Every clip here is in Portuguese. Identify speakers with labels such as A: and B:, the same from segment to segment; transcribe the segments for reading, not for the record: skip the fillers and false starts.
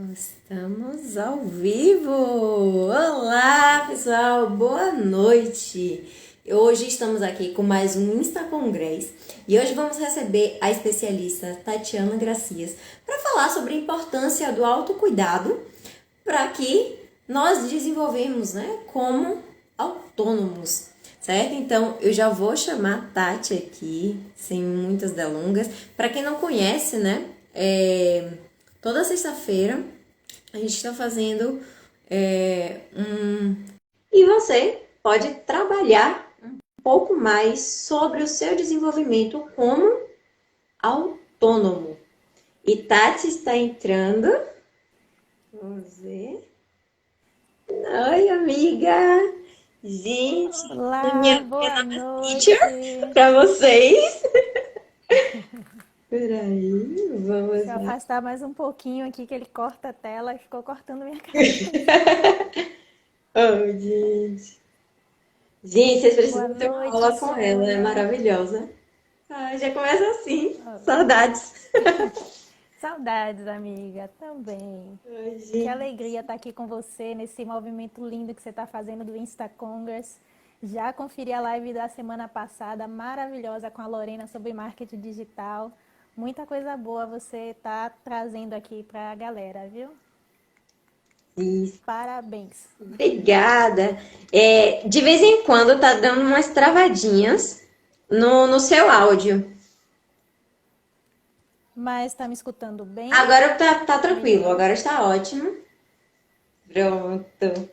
A: Estamos ao vivo! Olá, pessoal! Boa noite! Hoje estamos aqui com mais um Insta Congress e hoje vamos receber a especialista Tatiana Gracias para falar sobre a importância do autocuidado para que nós desenvolvemos, como autônomos, certo? Então, eu já vou chamar a Tati aqui, sem muitas delongas. Para quem não conhece, toda sexta-feira a gente está fazendo E você pode trabalhar um pouco mais sobre o seu desenvolvimento como autônomo. E Tati está entrando. Vamos ver. Oi, amiga! Gente,
B: Olá,
A: minha
B: boa
A: teacher
B: noite.
A: para vocês. Peraí, vamos
B: Deixa eu
A: lá.
B: afastar mais um pouquinho aqui que ele corta a tela e ficou cortando minha cabeça.
A: Oh, gente. Gente, vocês
B: Boa
A: precisam ter uma
B: noite,
A: aula com ela, é
B: Sônia.
A: maravilhosa. Ah, já começa assim.
B: Oh,
A: Saudades.
B: saudades, amiga, também.
A: Ai,
B: Que
A: gente.
B: alegria estar aqui com você nesse movimento lindo que você está fazendo do Insta Congress. Já conferi a live da semana passada, maravilhosa, com a Lorena sobre marketing digital. Muita coisa boa você está trazendo aqui para a galera, viu?
A: Isso.
B: Parabéns.
A: Obrigada. De vez em quando tá dando umas travadinhas no seu áudio.
B: Mas está me escutando bem?
A: Agora tá tranquilo,
B: Melhorou?
A: agora está ótimo. Pronto.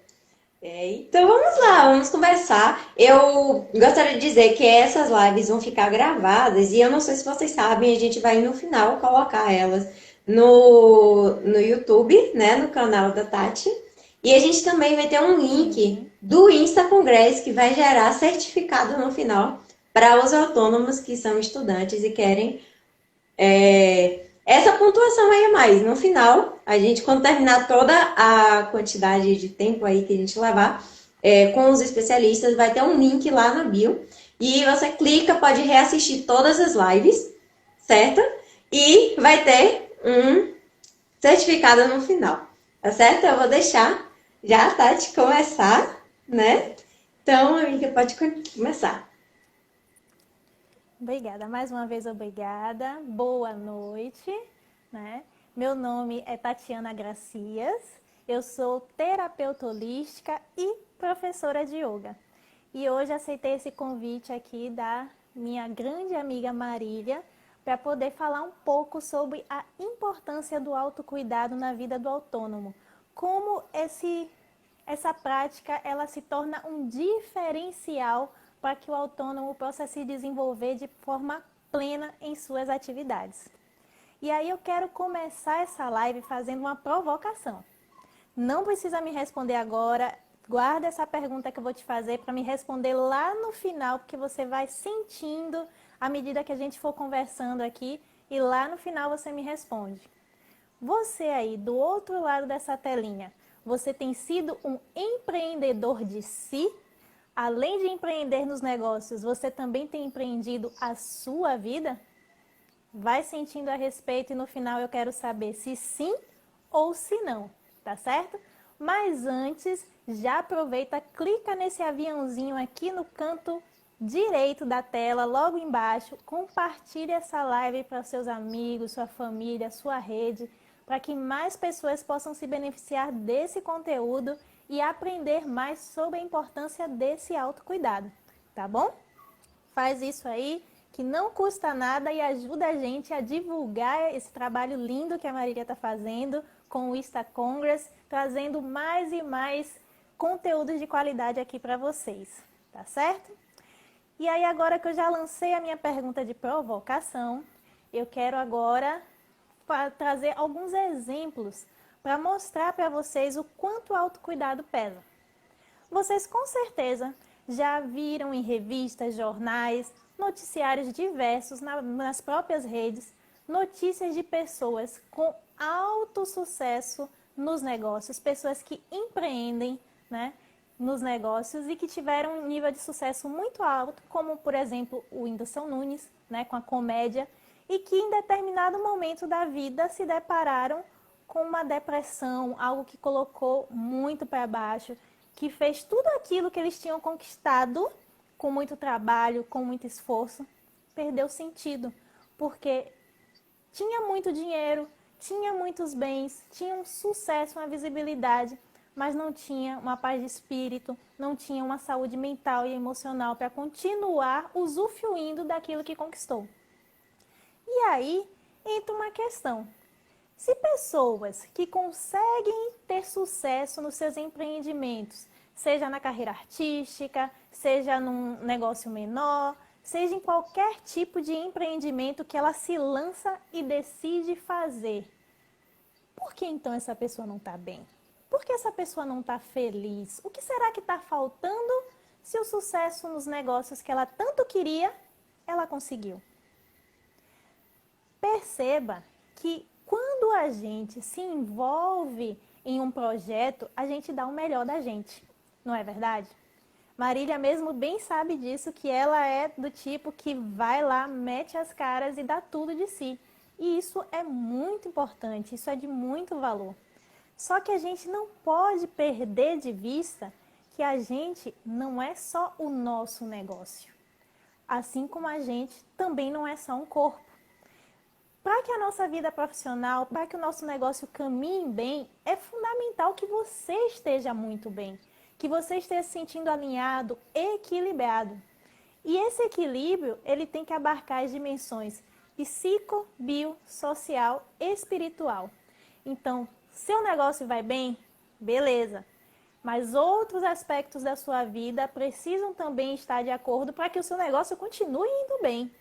A: Então vamos lá, vamos conversar. Eu gostaria de dizer que essas lives vão ficar gravadas e eu não sei se vocês sabem, a gente vai no final colocar elas no YouTube, né, no canal da Tati. E a gente também vai ter um link
B: Sim.
A: do Insta Congress que vai gerar certificado no final para os autônomos que são estudantes e querem essa pontuação aí a mais. No final, a gente, quando terminar toda a quantidade de tempo aí que a gente levar com os especialistas, vai ter um link lá na bio. E você clica, pode reassistir todas as lives, certo? E vai ter um certificado no final, tá certo? Eu vou deixar já a Tati começar, né? Então, amiga, pode começar.
B: Obrigada, mais uma vez obrigada. Boa noite, né? Meu nome é Tatiana Gracias. Eu sou terapeuta holística e professora de yoga. E hoje aceitei esse convite aqui da minha grande amiga Marília para poder falar um pouco sobre a importância do autocuidado na vida do autônomo. Como essa prática ela se torna um diferencial para que o autônomo possa se desenvolver de forma plena em suas atividades. E aí eu quero começar essa live fazendo uma provocação. Não precisa me responder agora, guarda essa pergunta que eu vou te fazer para me responder lá no final, porque você vai sentindo à medida que a gente for conversando aqui e lá no final você me responde. Você aí do outro lado dessa telinha, você tem sido um empreendedor de si? Além de empreender nos negócios, você também tem empreendido a sua vida? Vai sentindo a respeito e no final eu quero saber se sim ou se não, tá certo? Mas antes, já aproveita, clica nesse aviãozinho aqui no canto direito da tela, logo embaixo, compartilhe essa live para seus amigos, sua família, sua rede, para que mais pessoas possam se beneficiar desse conteúdo e aprender mais sobre a importância desse autocuidado, tá bom? Faz isso aí, que não custa nada e ajuda a gente a divulgar esse trabalho lindo que a Marília está fazendo com o Insta Congress, trazendo mais e mais conteúdos de qualidade aqui para vocês, tá certo? E aí agora que eu já lancei a minha pergunta de provocação, eu quero agora trazer alguns exemplos para mostrar para vocês o quanto o autocuidado pesa. Vocês com certeza já viram em revistas, jornais, noticiários diversos nas próprias redes, notícias de pessoas com alto sucesso nos negócios, pessoas que empreendem, né, nos negócios e que tiveram um nível de sucesso muito alto, como por exemplo o Whindersson Nunes, né, com a comédia, e que em determinado momento da vida se depararam com uma depressão, algo que colocou muito para baixo, que fez tudo aquilo que eles tinham conquistado com muito trabalho, com muito esforço, perdeu sentido, porque tinha muito dinheiro, tinha muitos bens, tinha um sucesso, uma visibilidade, mas não tinha uma paz de espírito, não tinha uma saúde mental e emocional para continuar usufruindo daquilo que conquistou. E aí entra uma questão. Se pessoas que conseguem ter sucesso nos seus empreendimentos, seja na carreira artística, seja num negócio menor, seja em qualquer tipo de empreendimento que ela se lança e decide fazer, por que então essa pessoa não está bem? Por que essa pessoa não está feliz? O que será que está faltando se o sucesso nos negócios que ela tanto queria, ela conseguiu? Perceba que quando a gente se envolve em um projeto, a gente dá o melhor da gente, não é verdade? Marília mesmo bem sabe disso, que ela é do tipo que vai lá, mete as caras e dá tudo de si. E isso é muito importante, isso é de muito valor. Só que a gente não pode perder de vista que a gente não é só o nosso negócio. Assim como a gente também não é só um corpo. Para que a nossa vida profissional, para que o nosso negócio caminhe bem, é fundamental que você esteja muito bem, que você esteja se sentindo alinhado, equilibrado. E esse equilíbrio, ele tem que abarcar as dimensões psico, bio, social, espiritual. Então, seu negócio vai bem? Beleza. Mas outros aspectos da sua vida precisam também estar de acordo para que o seu negócio continue indo bem.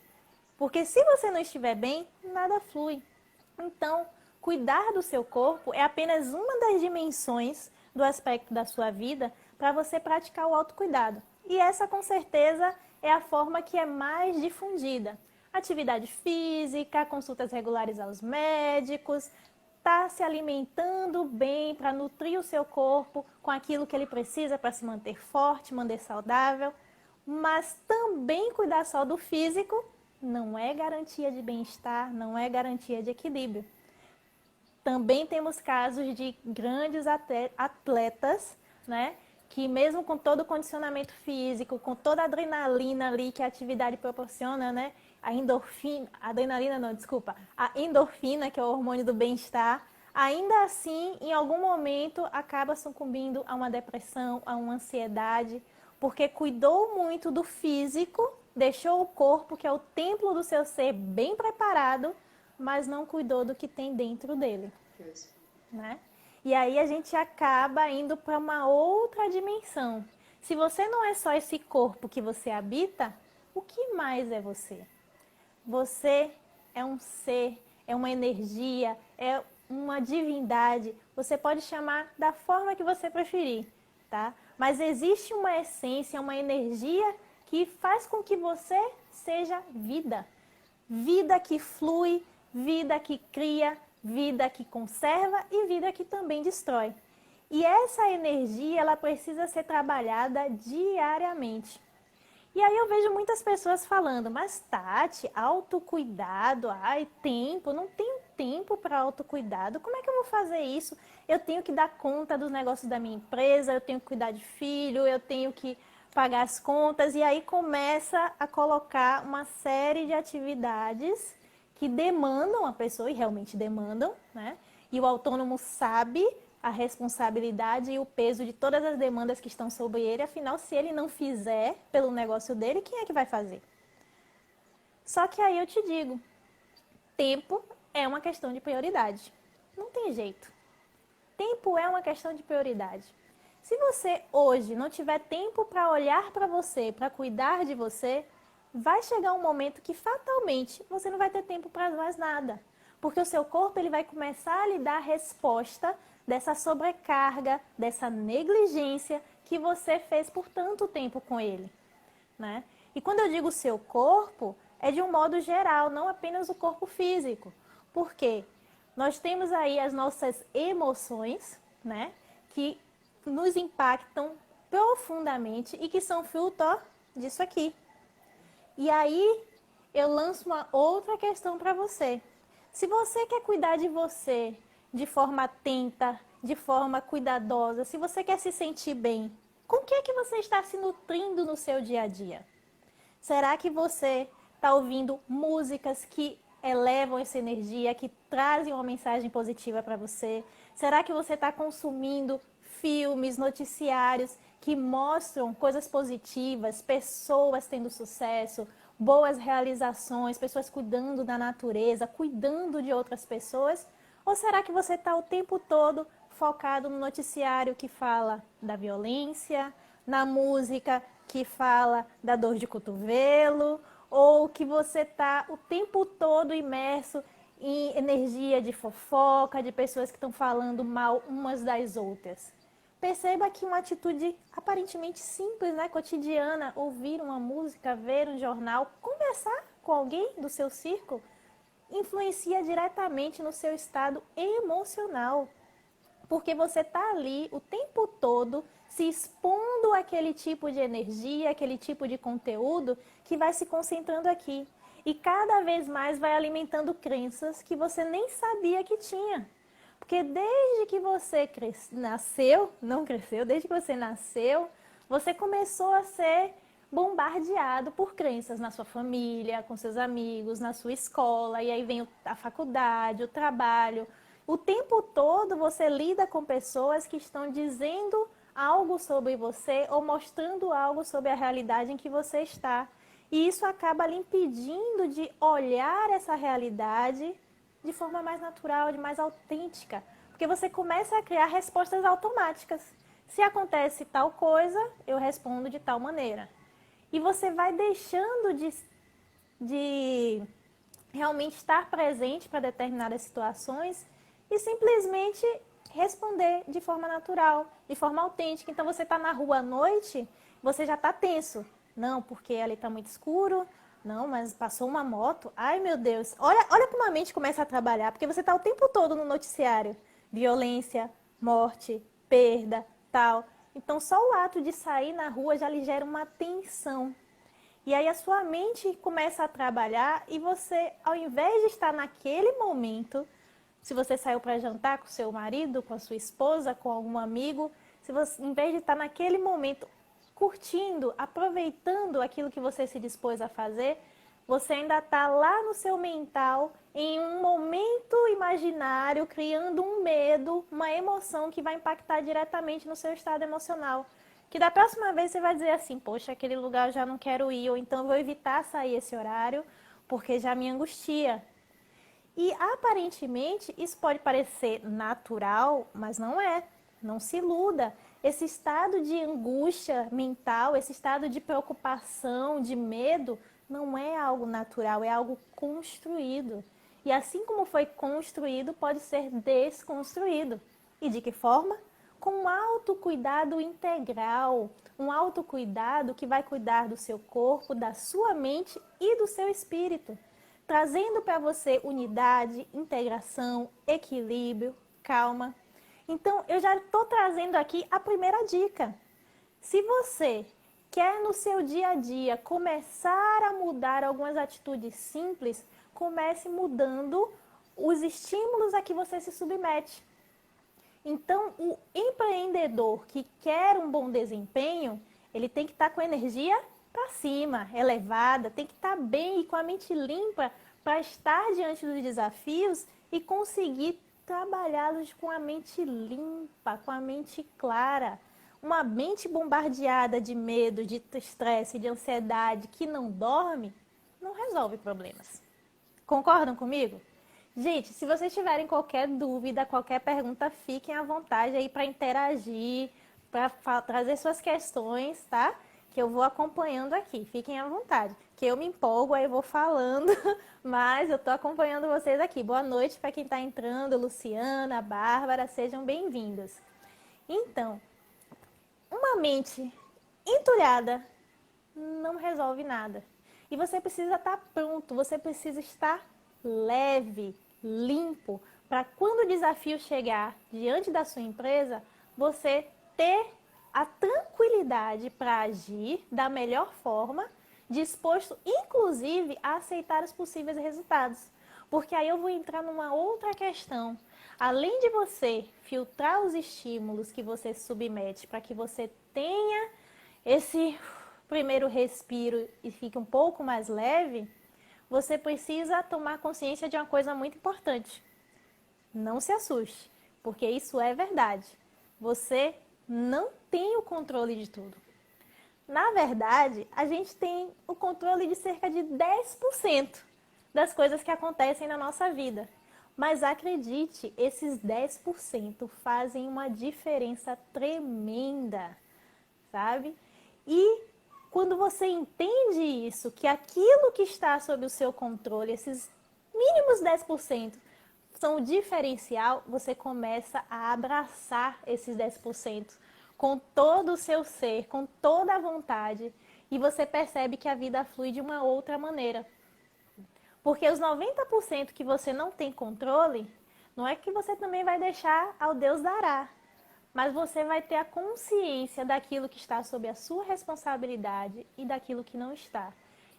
B: Porque se você não estiver bem, nada flui. Então, cuidar do seu corpo é apenas uma das dimensões do aspecto da sua vida para você praticar o autocuidado. E essa, com certeza, é a forma que é mais difundida. Atividade física, consultas regulares aos médicos, tá se alimentando bem para nutrir o seu corpo com aquilo que ele precisa para se manter forte, manter saudável. Mas também cuidar só do físico não é garantia de bem-estar, não é garantia de equilíbrio. Também temos casos de grandes atletas, né, que mesmo com todo o condicionamento físico, com toda a adrenalina ali que a atividade proporciona, né, a endorfina, que é o hormônio do bem-estar, ainda assim, em algum momento, acaba sucumbindo a uma depressão, a uma ansiedade, porque cuidou muito do físico, deixou o corpo, que é o templo do seu ser, bem preparado, mas não cuidou do que tem dentro dele, né? E aí a gente acaba indo para uma outra dimensão. Se você não é só esse corpo que você habita, o que mais é você? Você é um ser, é uma energia, é uma divindade. Você pode chamar da forma que você preferir, tá? Mas existe uma essência, uma energia que faz com que você seja vida. Vida que flui, vida que cria, vida que conserva e vida que também destrói. E essa energia, ela precisa ser trabalhada diariamente. E aí eu vejo muitas pessoas falando, mas Tati, autocuidado, ai, tempo, não tenho tempo para autocuidado, como é que eu vou fazer isso? Eu tenho que dar conta dos negócios da minha empresa, eu tenho que cuidar de filho, eu tenho que pagar as contas, e aí começa a colocar uma série de atividades que demandam a pessoa, e realmente demandam, né? E o autônomo sabe a responsabilidade e o peso de todas as demandas que estão sobre ele, afinal, se ele não fizer pelo negócio dele, quem é que vai fazer? Só que aí eu te digo, tempo é uma questão de prioridade. Não tem jeito. Tempo é uma questão de prioridade. Se você hoje não tiver tempo para olhar para você, para cuidar de você, vai chegar um momento que fatalmente você não vai ter tempo para mais nada. Porque o seu corpo ele vai começar a lhe dar a resposta dessa sobrecarga, dessa negligência que você fez por tanto tempo com ele, né? E quando eu digo seu corpo, é de um modo geral, não apenas o corpo físico. Por quê? Nós temos aí as nossas emoções, né? Que nos impactam profundamente e que são fruto disso aqui. E aí eu lanço uma outra questão para você. Se você quer cuidar de você de forma atenta, de forma cuidadosa, se você quer se sentir bem, com o que é que você está se nutrindo no seu dia a dia? Será que você está ouvindo músicas que elevam essa energia, que trazem uma mensagem positiva para você? Será que você está consumindo filmes, noticiários que mostram coisas positivas, pessoas tendo sucesso, boas realizações, pessoas cuidando da natureza, cuidando de outras pessoas? Ou será que você está o tempo todo focado no noticiário que fala da violência, na música que fala da dor de cotovelo, ou que você está o tempo todo imerso em energia de fofoca, de pessoas que estão falando mal umas das outras? Perceba que uma atitude aparentemente simples, né, cotidiana, ouvir uma música, ver um jornal, conversar com alguém do seu círculo, influencia diretamente no seu estado emocional. Porque você está ali o tempo todo se expondo àquele tipo de energia, aquele tipo de conteúdo que vai se concentrando aqui. E cada vez mais vai alimentando crenças que você nem sabia que tinha. Porque desde que você nasceu, não cresceu, desde que você nasceu, você começou a ser bombardeado por crenças na sua família, com seus amigos, na sua escola, e aí vem a faculdade, o trabalho. O tempo todo você lida com pessoas que estão dizendo algo sobre você ou mostrando algo sobre a realidade em que você está. E isso acaba lhe impedindo de olhar essa realidade de forma mais natural, de mais autêntica. Porque você começa a criar respostas automáticas. Se acontece tal coisa, eu respondo de tal maneira. E você vai deixando de realmente estar presente para determinadas situações e simplesmente responder de forma natural, de forma autêntica. Então você está na rua à noite, você já está tenso. Não, porque ali está muito escuro. Não, mas passou uma moto. Ai, meu Deus. Olha como a mente começa a trabalhar, porque você está o tempo todo no noticiário. Violência, morte, perda, tal. Então só o ato de sair na rua já lhe gera uma tensão. E aí a sua mente começa a trabalhar e você, ao invés de estar naquele momento, se você saiu para jantar com seu marido, com a sua esposa, com algum amigo, se você, em vez de estar naquele momento curtindo, aproveitando aquilo que você se dispôs a fazer, você ainda está lá no seu mental, em um momento imaginário, criando um medo, uma emoção que vai impactar diretamente no seu estado emocional. Que da próxima vez você vai dizer assim, poxa, aquele lugar eu já não quero ir, ou então eu vou evitar sair esse horário, porque já me angustia. E aparentemente isso pode parecer natural, mas não é. Não se iluda. Esse estado de angústia mental, esse estado de preocupação, de medo, não é algo natural, é algo construído. E assim como foi construído, pode ser desconstruído. E de que forma? Com um autocuidado integral, um autocuidado que vai cuidar do seu corpo, da sua mente e do seu espírito, trazendo para você unidade, integração, equilíbrio, calma. Então, eu já estou trazendo aqui a primeira dica. Se você quer no seu dia a dia começar a mudar algumas atitudes simples, comece mudando os estímulos a que você se submete. Então, o empreendedor que quer um bom desempenho, ele tem que estar com a energia para cima, elevada, tem que estar bem e com a mente limpa para estar diante dos desafios e conseguir trabalhá-los com a mente limpa, com a mente clara. Uma mente bombardeada de medo, de estresse, de ansiedade, que não dorme, não resolve problemas. Concordam comigo? Gente, se vocês tiverem qualquer dúvida, qualquer pergunta, fiquem à vontade aí para interagir, para trazer suas questões, tá? Que eu vou acompanhando aqui. Fiquem à vontade, que eu me empolgo, aí eu vou falando, mas eu tô acompanhando vocês aqui. Boa noite para quem está entrando, Luciana, Bárbara, sejam bem-vindos. Então, uma mente entulhada não resolve nada. E você precisa estar pronto, você precisa estar leve, limpo, para quando o desafio chegar diante da sua empresa, você ter a tranquilidade para agir da melhor forma, disposto inclusive a aceitar os possíveis resultados. Porque aí eu vou entrar numa outra questão. Além de você filtrar os estímulos que você submete para que você tenha esse primeiro respiro e fique um pouco mais leve, você precisa tomar consciência de uma coisa muito importante. Não se assuste, porque isso é verdade. Você não tem o controle de tudo. Na verdade, a gente tem o controle de cerca de 10% das coisas que acontecem na nossa vida. Mas acredite, esses 10% fazem uma diferença tremenda, sabe? E quando você entende isso, que aquilo que está sob o seu controle, esses mínimos 10%, são o diferencial, você começa a abraçar esses 10% com todo o seu ser, com toda a vontade, e você percebe que a vida flui de uma outra maneira. Porque os 90% que você não tem controle, não é que você também vai deixar ao Deus dará, mas você vai ter a consciência daquilo que está sob a sua responsabilidade e daquilo que não está.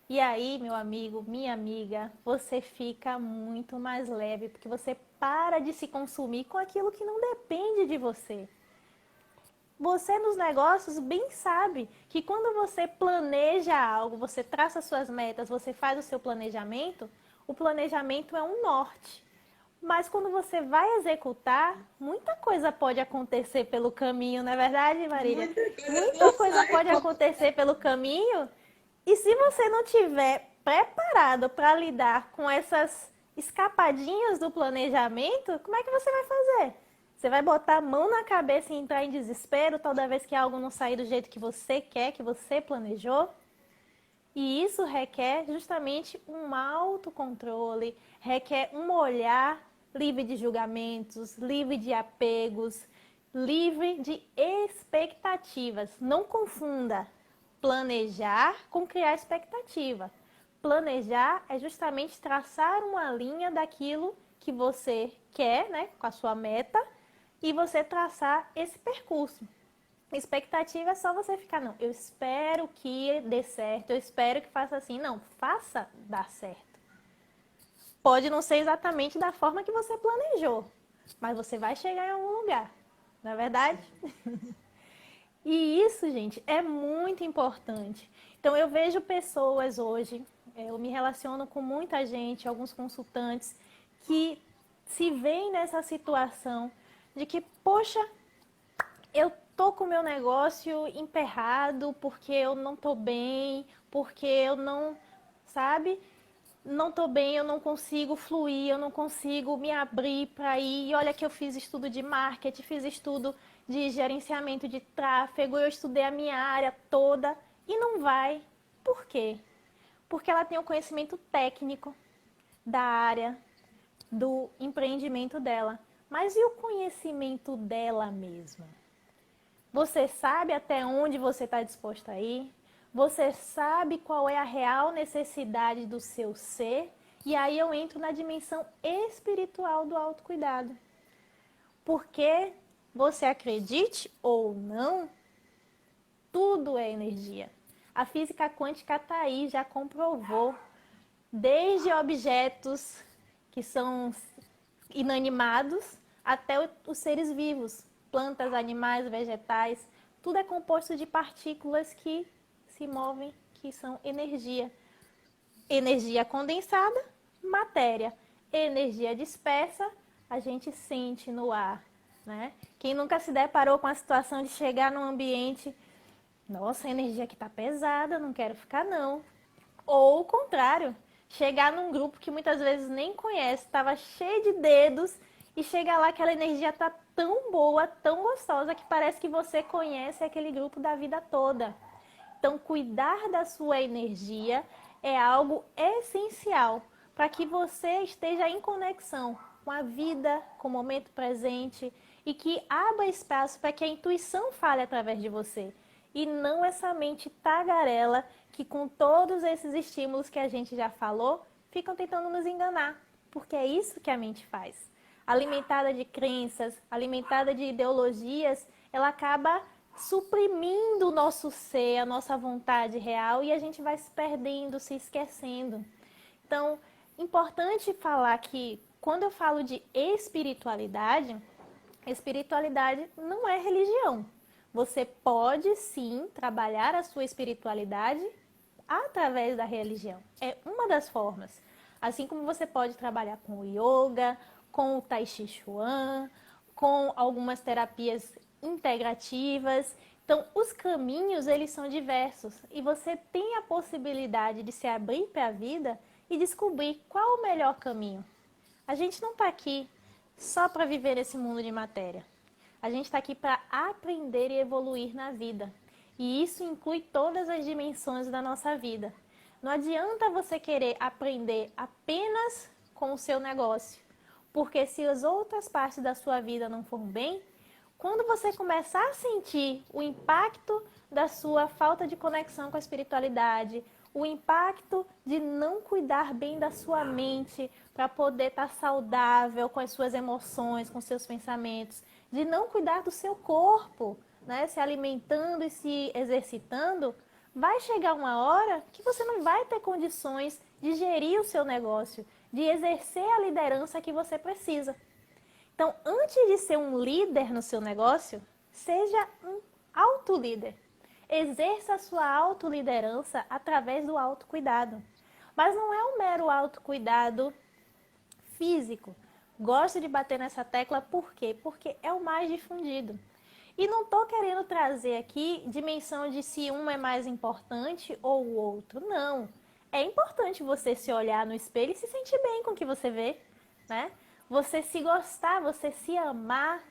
B: E aí, meu amigo, minha amiga, você fica muito mais leve, porque você para de se consumir com aquilo que não depende de você. Você nos negócios bem sabe que quando você planeja algo, você traça suas metas, você faz o seu planejamento, o planejamento é um norte. Mas quando você vai executar, muita coisa pode acontecer pelo caminho, não é verdade, Marília? Muita coisa pode acontecer pelo caminho. E se você não tiver preparado para lidar com essas escapadinhas do planejamento, como é que você vai fazer? Você vai botar a mão na cabeça e entrar em desespero toda vez que algo não sair do jeito que você quer, que você planejou? E isso requer justamente um autocontrole, requer um olhar livre de julgamentos, livre de apegos, livre de expectativas. Não confunda planejar com criar expectativa. Planejar é justamente traçar uma linha daquilo que você quer, né, com a sua meta, e você traçar esse percurso. Expectativa é só você ficar, não, eu espero que dê certo, eu espero que faça assim. Não, faça dar certo. Pode não ser exatamente da forma que você planejou, mas você vai chegar em algum lugar, não é verdade? E isso, gente, é muito importante. Então, eu vejo pessoas hoje, eu me relaciono com muita gente, alguns consultantes, que se veem nessa situação de que, poxa, eu tô com o meu negócio emperrado porque eu não tô bem, porque eu não, sabe? Não tô bem, eu não consigo fluir, eu não consigo me abrir para ir. E olha que eu fiz estudo de marketing, fiz estudo de gerenciamento de tráfego, eu estudei a minha área toda e não vai. Por quê? Porque ela tem o conhecimento técnico da área, do empreendimento dela. Mas e o conhecimento dela mesma? Você sabe até onde você está disposto a ir? Você sabe qual é a real necessidade do seu ser? E aí eu entro na dimensão espiritual do autocuidado. Porque você acredite ou não, tudo é energia. A física quântica está aí, já comprovou. Desde objetos que são inanimados até os seres vivos, plantas, animais, vegetais, tudo é composto de partículas que se movem, que são energia. Energia condensada, matéria. Energia dispersa, a gente sente no ar, né? Quem nunca se deparou com a situação de chegar num ambiente, nossa, a energia aqui tá pesada, não quero ficar não. Ou o contrário, chegar num grupo que muitas vezes nem conhece, estava cheio de dedos, e chega lá, aquela energia tá tão boa, tão gostosa, que parece que você conhece aquele grupo da vida toda. Então, cuidar da sua energia é algo essencial para que você esteja em conexão com a vida, com o momento presente e que abra espaço para que a intuição fale através de você. E não essa mente tagarela que, com todos esses estímulos que a gente já falou, ficam tentando nos enganar. Porque é isso que a mente faz. Alimentada de crenças, alimentada de ideologias, ela acaba suprimindo o nosso ser, a nossa vontade real, e a gente vai se perdendo, se esquecendo. Então, importante falar que quando eu falo de espiritualidade não é religião. Você pode sim trabalhar a sua espiritualidade através da religião. É uma das formas. Assim como você pode trabalhar com o yoga, com o tai chi chuan, com algumas terapias integrativas. Então, os caminhos, eles são diversos. E você tem a possibilidade de se abrir para a vida e descobrir qual o melhor caminho. A gente não está aqui só para viver nesse mundo de matéria. A gente está aqui para aprender e evoluir na vida. E isso inclui todas as dimensões da nossa vida. Não adianta você querer aprender apenas com o seu negócio. Porque se as outras partes da sua vida não for bem, quando você começar a sentir o impacto da sua falta de conexão com a espiritualidade, o impacto de não cuidar bem da sua mente para poder estar saudável com as suas emoções, com seus pensamentos, de não cuidar do seu corpo, né, se alimentando e se exercitando, vai chegar uma hora que você não vai ter condições de gerir o seu negócio, de exercer a liderança que você precisa. Então, antes de ser um líder no seu negócio, seja um autolíder. Exerça a sua autoliderança através do autocuidado. Mas não é um mero autocuidado físico. Gosto de bater nessa tecla por quê? Porque é o mais difundido. E não estou querendo trazer aqui dimensão de se um é mais importante ou o outro. Não. É importante você se olhar no espelho e se sentir bem com o que você vê, né? Você se gostar, você se amar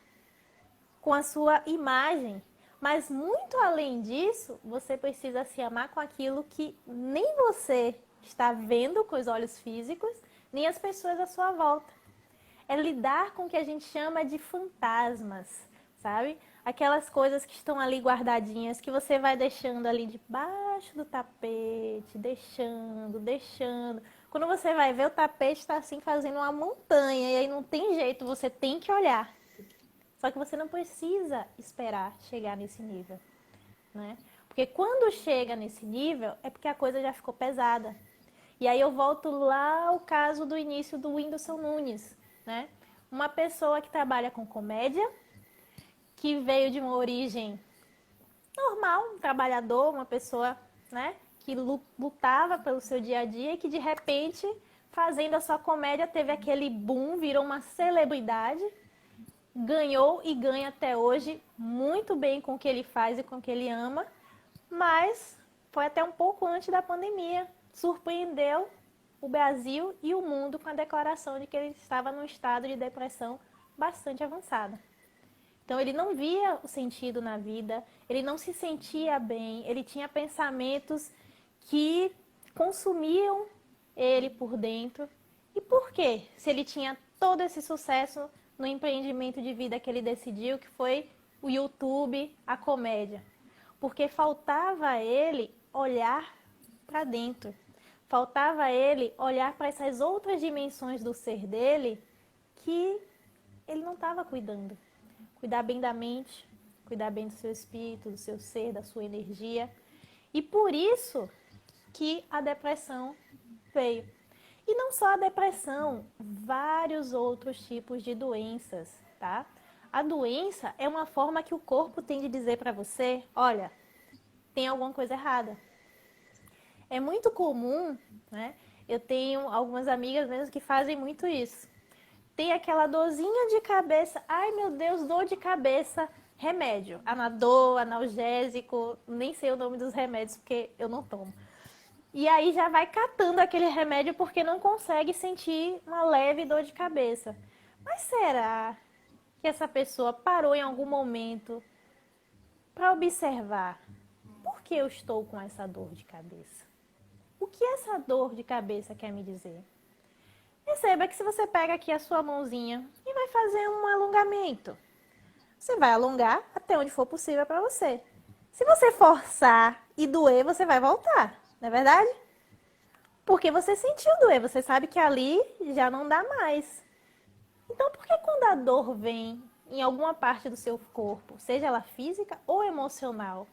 B: com a sua imagem. Mas muito além disso, você precisa se amar com aquilo que nem você está vendo com os olhos físicos, nem as pessoas à sua volta. É lidar com o que a gente chama de fantasmas, sabe? Aquelas coisas que estão ali guardadinhas, que você vai deixando ali debaixo do tapete, deixando. Quando você vai ver, o tapete está assim fazendo uma montanha, e aí não tem jeito, você tem que olhar. Só que você não precisa esperar chegar nesse nível, né? Porque quando chega nesse nível, é porque a coisa já ficou pesada. E aí eu volto lá ao caso do início do Whindersson Nunes, né? Uma pessoa que trabalha com comédia, que veio de uma origem normal, um trabalhador, uma pessoa, né, que lutava pelo seu dia a dia e que de repente, fazendo a sua comédia, teve aquele boom, virou uma celebridade, ganhou e ganha até hoje muito bem com o que ele faz e com o que ele ama, mas foi até um pouco antes da pandemia, surpreendeu o Brasil e o mundo com a declaração de que ele estava num estado de depressão bastante avançada. Então ele não via o sentido na vida, ele não se sentia bem, ele tinha pensamentos que consumiam ele por dentro. E por quê? Se ele tinha todo esse sucesso no empreendimento de vida que ele decidiu, que foi o YouTube, a comédia. Porque faltava a ele olhar para dentro. Faltava a ele olhar para essas outras dimensões do ser dele que ele não estava cuidando. Cuidar bem da mente, cuidar bem do seu espírito, do seu ser, da sua energia. E por isso que a depressão veio. E não só a depressão, vários outros tipos de doenças, tá? A doença é uma forma que o corpo tem de dizer para você, olha, tem alguma coisa errada. É muito comum, né? Eu tenho algumas amigas mesmo que fazem muito isso. Tem aquela dorzinha de cabeça, ai meu Deus, dor de cabeça, remédio, Anadol, analgésico, nem sei o nome dos remédios porque eu não tomo. E aí já vai catando aquele remédio porque não consegue sentir uma leve dor de cabeça. Mas será que essa pessoa parou em algum momento para observar por que eu estou com essa dor de cabeça? O que essa dor de cabeça quer me dizer? Perceba que se você pega aqui a sua mãozinha e vai fazer um alongamento, você vai alongar até onde for possível para você. Se você forçar e doer, você vai voltar, não é verdade? Porque você sentiu doer, você sabe que ali já não dá mais. Então, por que quando a dor vem em alguma parte do seu corpo, seja ela física ou emocional,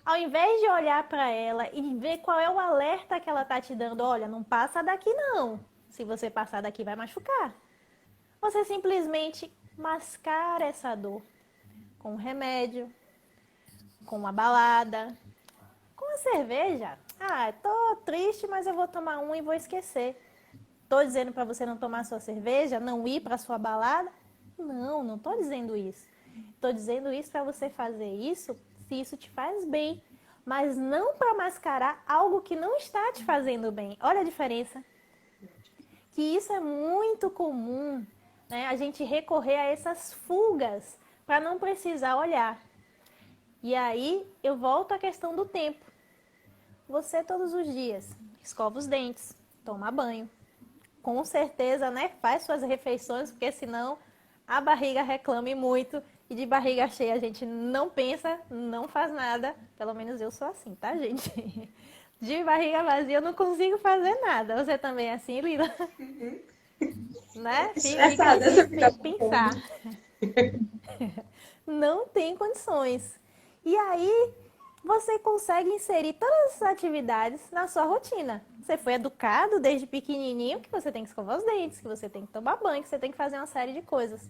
B: ao invés de olhar para ela e ver qual é o alerta que ela está te dando, olha, não passa daqui não. Se você passar daqui vai machucar. Você simplesmente mascara essa dor com um remédio, com uma balada, com a cerveja. Ah, tô triste, mas eu vou tomar um e vou esquecer. Tô dizendo para você não tomar sua cerveja, não ir para sua balada? Não, não tô dizendo isso. Tô dizendo isso para você fazer isso se isso te faz bem, mas não para mascarar algo que não está te fazendo bem. Olha a diferença. Que isso é muito comum, né? A gente recorrer a essas fugas para não precisar olhar. E aí eu volto à questão do tempo. Você todos os dias escova os dentes, toma banho. Com certeza, né? Faz suas refeições, porque senão a barriga reclame muito. E de barriga cheia a gente não pensa, não faz nada. Pelo menos eu sou assim, tá, gente? De barriga vazia eu não consigo fazer nada. Você também é assim, Lila? Né? Fica difícil pensar. Não tem condições. E aí, você consegue inserir todas essas atividades na sua rotina. Você foi educado desde pequenininho que você tem que escovar os dentes, que você tem que tomar banho, que você tem que fazer uma série de coisas.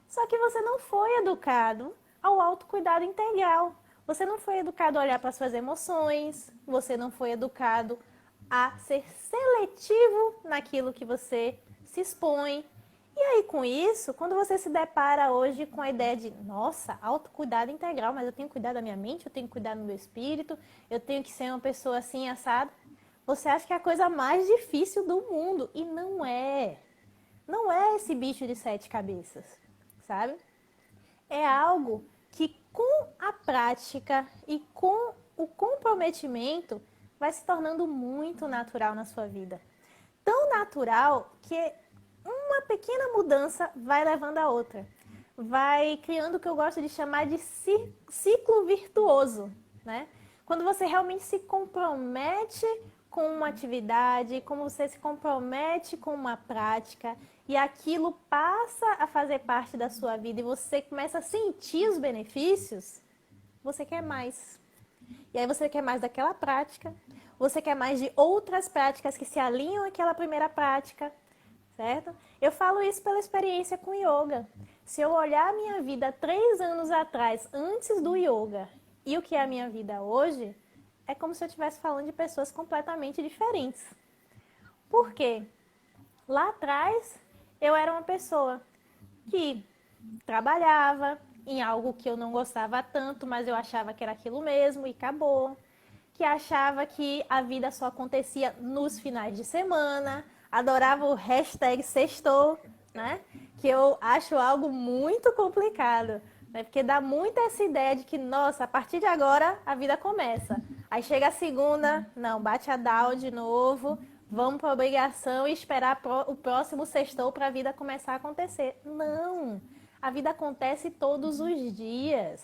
B: Só que você não foi educado ao autocuidado integral. Você não foi educado a olhar para suas emoções, você não foi educado a ser seletivo naquilo que você se expõe. E aí, com isso, quando você se depara hoje com a ideia de, nossa, autocuidado integral, mas eu tenho que cuidar da minha mente, eu tenho que cuidar do meu espírito, eu tenho que ser uma pessoa assim, assada, você acha que é a coisa mais difícil do mundo. E não é. Não é esse bicho de 7 cabeças, sabe? É algo que com a prática e com o comprometimento vai se tornando muito natural na sua vida. Tão natural que uma pequena mudança vai levando a outra. Vai criando o que eu gosto de chamar de ciclo virtuoso, né? Quando você realmente se compromete com uma atividade, como você se compromete com uma prática e aquilo passa a fazer parte da sua vida e você começa a sentir os benefícios, você quer mais. E aí você quer mais daquela prática, você quer mais de outras práticas que se alinham àquela primeira prática, certo? Eu falo isso pela experiência com yoga. Se eu olhar a minha vida 3 anos atrás, antes do yoga, e o que é a minha vida hoje, é como se eu estivesse falando de pessoas completamente diferentes. Por quê? Lá atrás, eu era uma pessoa que trabalhava em algo que eu não gostava tanto, mas eu achava que era aquilo mesmo e acabou. Que achava que a vida só acontecia nos finais de semana, adorava o hashtag sextou, né? Que eu acho algo muito complicado, né? Porque dá muito essa ideia de que, nossa, a partir de agora a vida começa. Aí chega a segunda, não, bate a down de novo, vamos para obrigação e esperar o próximo sextou para a vida começar a acontecer. Não, a vida acontece todos os dias,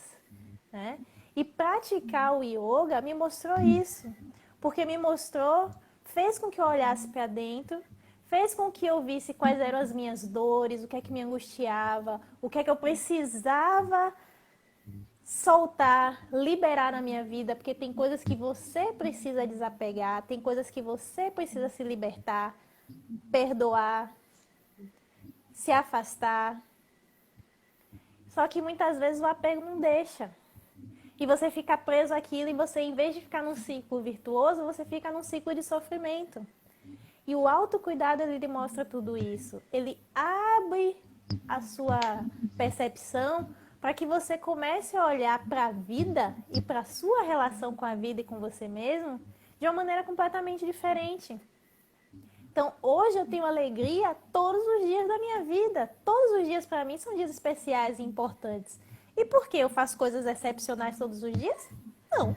B: né? E praticar o yoga me mostrou isso, porque me mostrou, fez com que eu olhasse para dentro, fez com que eu visse quais eram as minhas dores, o que é que me angustiava, o que é que eu precisava soltar, liberar na minha vida, porque tem coisas que você precisa desapegar, tem coisas que você precisa se libertar, perdoar, se afastar. Só que muitas vezes o apego não deixa. E você fica preso àquilo e você, em vez de ficar num ciclo virtuoso, você fica num ciclo de sofrimento. E o autocuidado, ele demonstra tudo isso. Ele abre a sua percepção para que você comece a olhar para a vida e para a sua relação com a vida e com você mesmo de uma maneira completamente diferente. Então, hoje eu tenho alegria todos os dias da minha vida. Todos os dias, para mim, são dias especiais e importantes. E por que eu faço coisas excepcionais todos os dias? Não,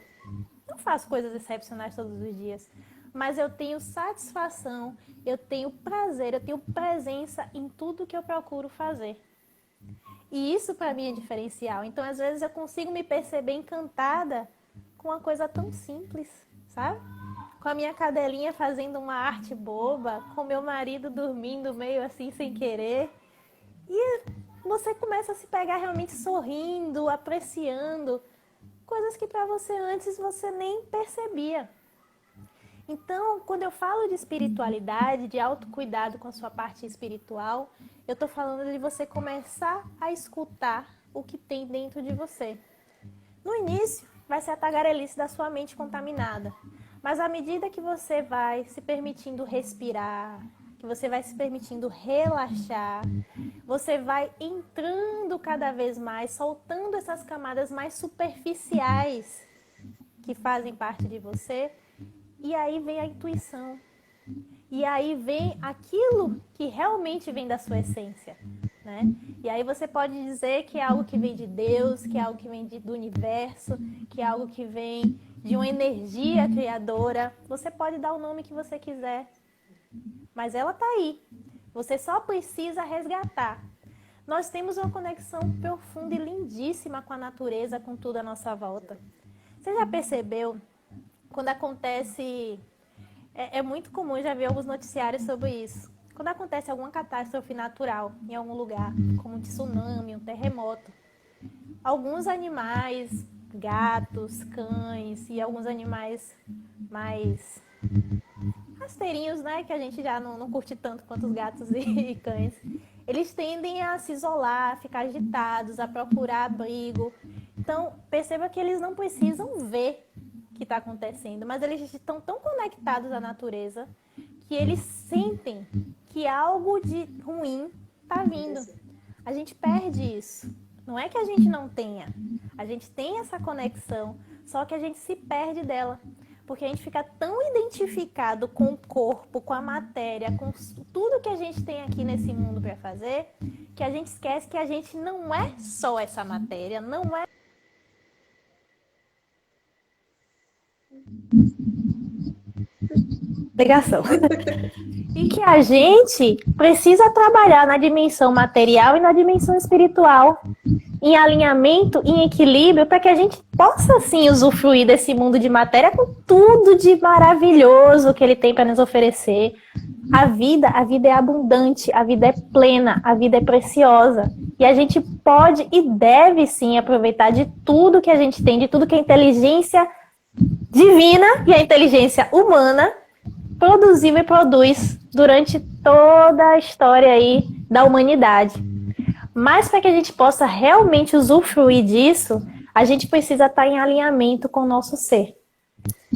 B: não faço coisas excepcionais todos os dias. Mas eu tenho satisfação, eu tenho prazer, eu tenho presença em tudo que eu procuro fazer. E isso para mim é diferencial. Então, às vezes, eu consigo me perceber encantada com uma coisa tão simples, sabe? Com a minha cadelinha fazendo uma arte boba, com meu marido dormindo meio assim sem querer. E você começa a se pegar realmente sorrindo, apreciando coisas que para você antes você nem percebia. Então, quando eu falo de espiritualidade, de autocuidado com a sua parte espiritual, eu estou falando de você começar a escutar o que tem dentro de você. No início, vai ser a tagarelice da sua mente contaminada. Mas à medida que você vai se permitindo respirar, que você vai se permitindo relaxar, você vai entrando cada vez mais, soltando essas camadas mais superficiais que fazem parte de você. E aí vem a intuição. E aí vem aquilo que realmente vem da sua essência, né? E aí você pode dizer que é algo que vem de Deus, que é algo que vem do universo, que é algo que vem de uma energia criadora. Você pode dar o nome que você quiser, mas ela está aí. Você só precisa resgatar. Nós temos uma conexão profunda e lindíssima com a natureza, com tudo à nossa volta. Você já percebeu? Quando acontece, é muito comum, já vi alguns noticiários sobre isso. Quando acontece alguma catástrofe natural em algum lugar, como um tsunami, um terremoto, alguns animais, gatos, cães e alguns animais mais rasteirinhos, né, que a gente já não curte tanto quanto os gatos e cães, eles tendem a se isolar, a ficar agitados, a procurar abrigo. Então, perceba que eles não precisam ver que está acontecendo, mas eles estão tão conectados à natureza que eles sentem que algo de ruim está vindo. A gente perde isso. Não é que a gente não tenha. A gente tem essa conexão, só que a gente se perde dela. Porque a gente fica tão identificado com o corpo, com a matéria, com tudo que a gente tem aqui nesse mundo para fazer, que a gente esquece que a gente não é só essa matéria, não é ligação. E que a gente precisa trabalhar na dimensão material e na dimensão espiritual, em alinhamento, em equilíbrio, para que a gente possa, sim, usufruir desse mundo de matéria com tudo de maravilhoso que ele tem para nos oferecer. A vida é abundante, a vida é plena, a vida é preciosa. E a gente pode e deve, sim, aproveitar de tudo que a gente tem, de tudo que a inteligência divina e a inteligência humana produziu e produz durante toda a história aí da humanidade. Mas para que a gente possa realmente usufruir disso, a gente precisa estar em alinhamento com o nosso ser.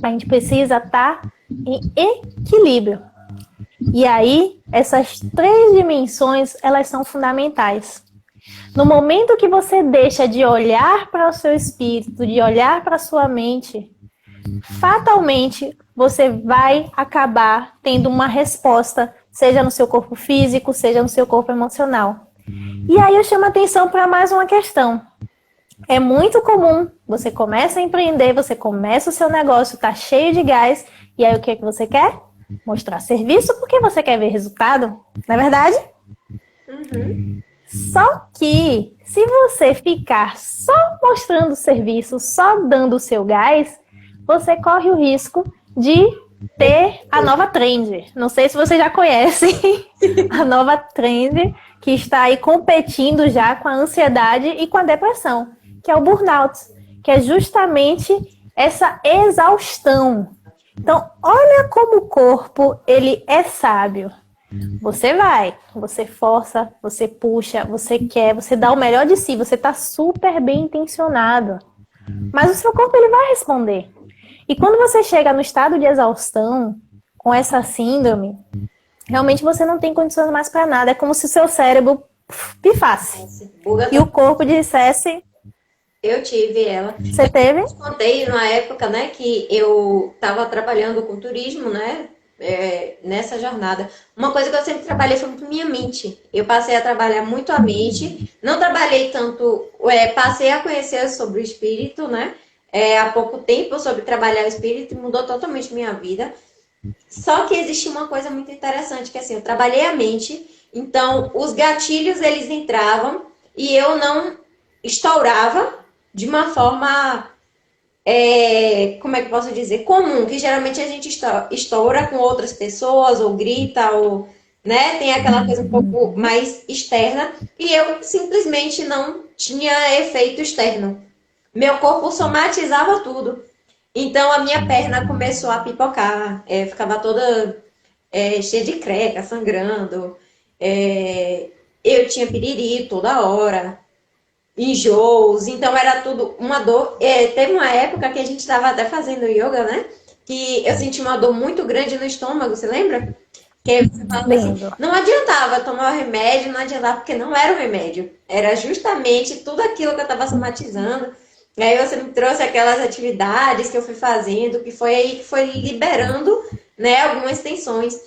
B: A gente precisa estar em equilíbrio. E aí, essas 3 dimensões, elas são fundamentais. No momento que você deixa de olhar para o seu espírito, de olhar para a sua mente, fatalmente você vai acabar tendo uma resposta, seja no seu corpo físico, seja no seu corpo emocional. E aí eu chamo a atenção para mais uma questão. É muito comum, você começa a empreender, você começa o seu negócio, está cheio de gás, e aí o que é que você quer? Mostrar serviço porque você quer ver resultado, não é verdade?
A: Uhum.
B: Só que, se você ficar só mostrando serviço, só dando o seu gás, você corre o risco de ter a nova trend. Não sei se vocês já conhecem a nova trend que está aí competindo já com a ansiedade e com a depressão, que é o burnout, que é justamente essa exaustão. Então, olha como o corpo, ele é sábio. Você vai, você força, você puxa, você quer, você dá o melhor de si, você está super bem intencionado. Mas o seu corpo, ele vai responder. E quando você chega no estado de exaustão, com essa síndrome, realmente você não tem condições mais para nada. É como se o seu cérebro pifasse. E o corpo dissesse...
A: Eu tive ela.
B: Você teve?
A: Eu contei numa época, né, que eu estava trabalhando com turismo, né, nessa jornada. Uma coisa que eu sempre trabalhei foi muito minha mente. Eu passei a trabalhar muito a mente. Não trabalhei tanto, passei a conhecer sobre o espírito, né, há pouco tempo sobre trabalhar o espírito, mudou totalmente minha vida. Só que existe uma coisa muito interessante, que assim, eu trabalhei a mente, então os gatilhos eles entravam e eu não estourava de uma forma, como é que eu posso dizer, comum, que geralmente a gente estoura com outras pessoas, ou grita, ou, né, tem aquela coisa um pouco mais externa, e eu simplesmente não tinha efeito externo. Meu corpo somatizava tudo. Então a minha perna começou a pipocar, ficava toda cheia de creca, sangrando. É, eu tinha piriri toda hora, enjoos, então era tudo uma dor. Teve uma época que a gente estava até fazendo yoga, né? Que eu senti uma dor muito grande no estômago, você lembra? Que aí você falava assim,
B: Lembro.
A: não adiantava tomar o remédio, não adiantava, porque não era o remédio. Era justamente tudo aquilo que eu estava somatizando. E aí você me trouxe aquelas atividades que eu fui fazendo, que foi aí que foi liberando, né, algumas tensões.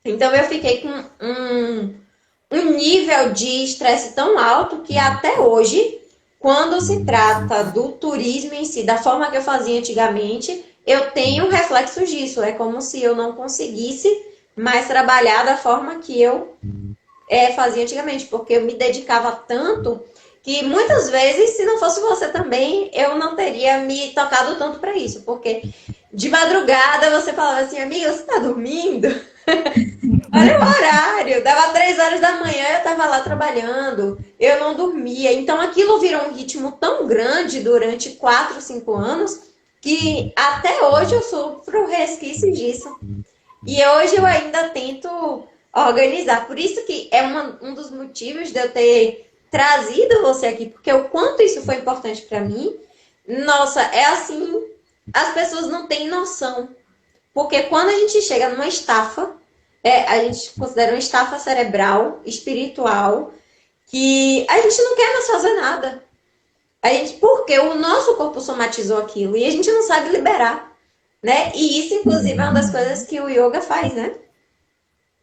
A: Então eu fiquei com um nível de estresse tão alto que até hoje, quando se trata do turismo em si, da forma que eu fazia antigamente, eu tenho reflexos disso. É como se eu não conseguisse mais trabalhar da forma que eu fazia antigamente, porque eu me dedicava tanto que muitas vezes, se não fosse você também, eu não teria me tocado tanto para isso, porque de madrugada você falava assim, amiga, você tá dormindo? Olha o horário, dava 3 horas da manhã, eu estava lá trabalhando, eu não dormia. Então aquilo virou um ritmo tão grande durante 4, 5 anos que até hoje eu sofro resquícios disso. E hoje eu ainda tento organizar. Por isso que é um dos motivos de eu ter trazido você aqui, porque o quanto isso foi importante para mim, nossa, é assim, as pessoas não têm noção. Porque quando a gente chega numa estafa, a gente considera uma estafa cerebral, espiritual, que a gente não quer mais fazer nada. Porque o nosso corpo somatizou aquilo e a gente não sabe liberar, né? E isso, inclusive, é uma das coisas que o yoga faz, né?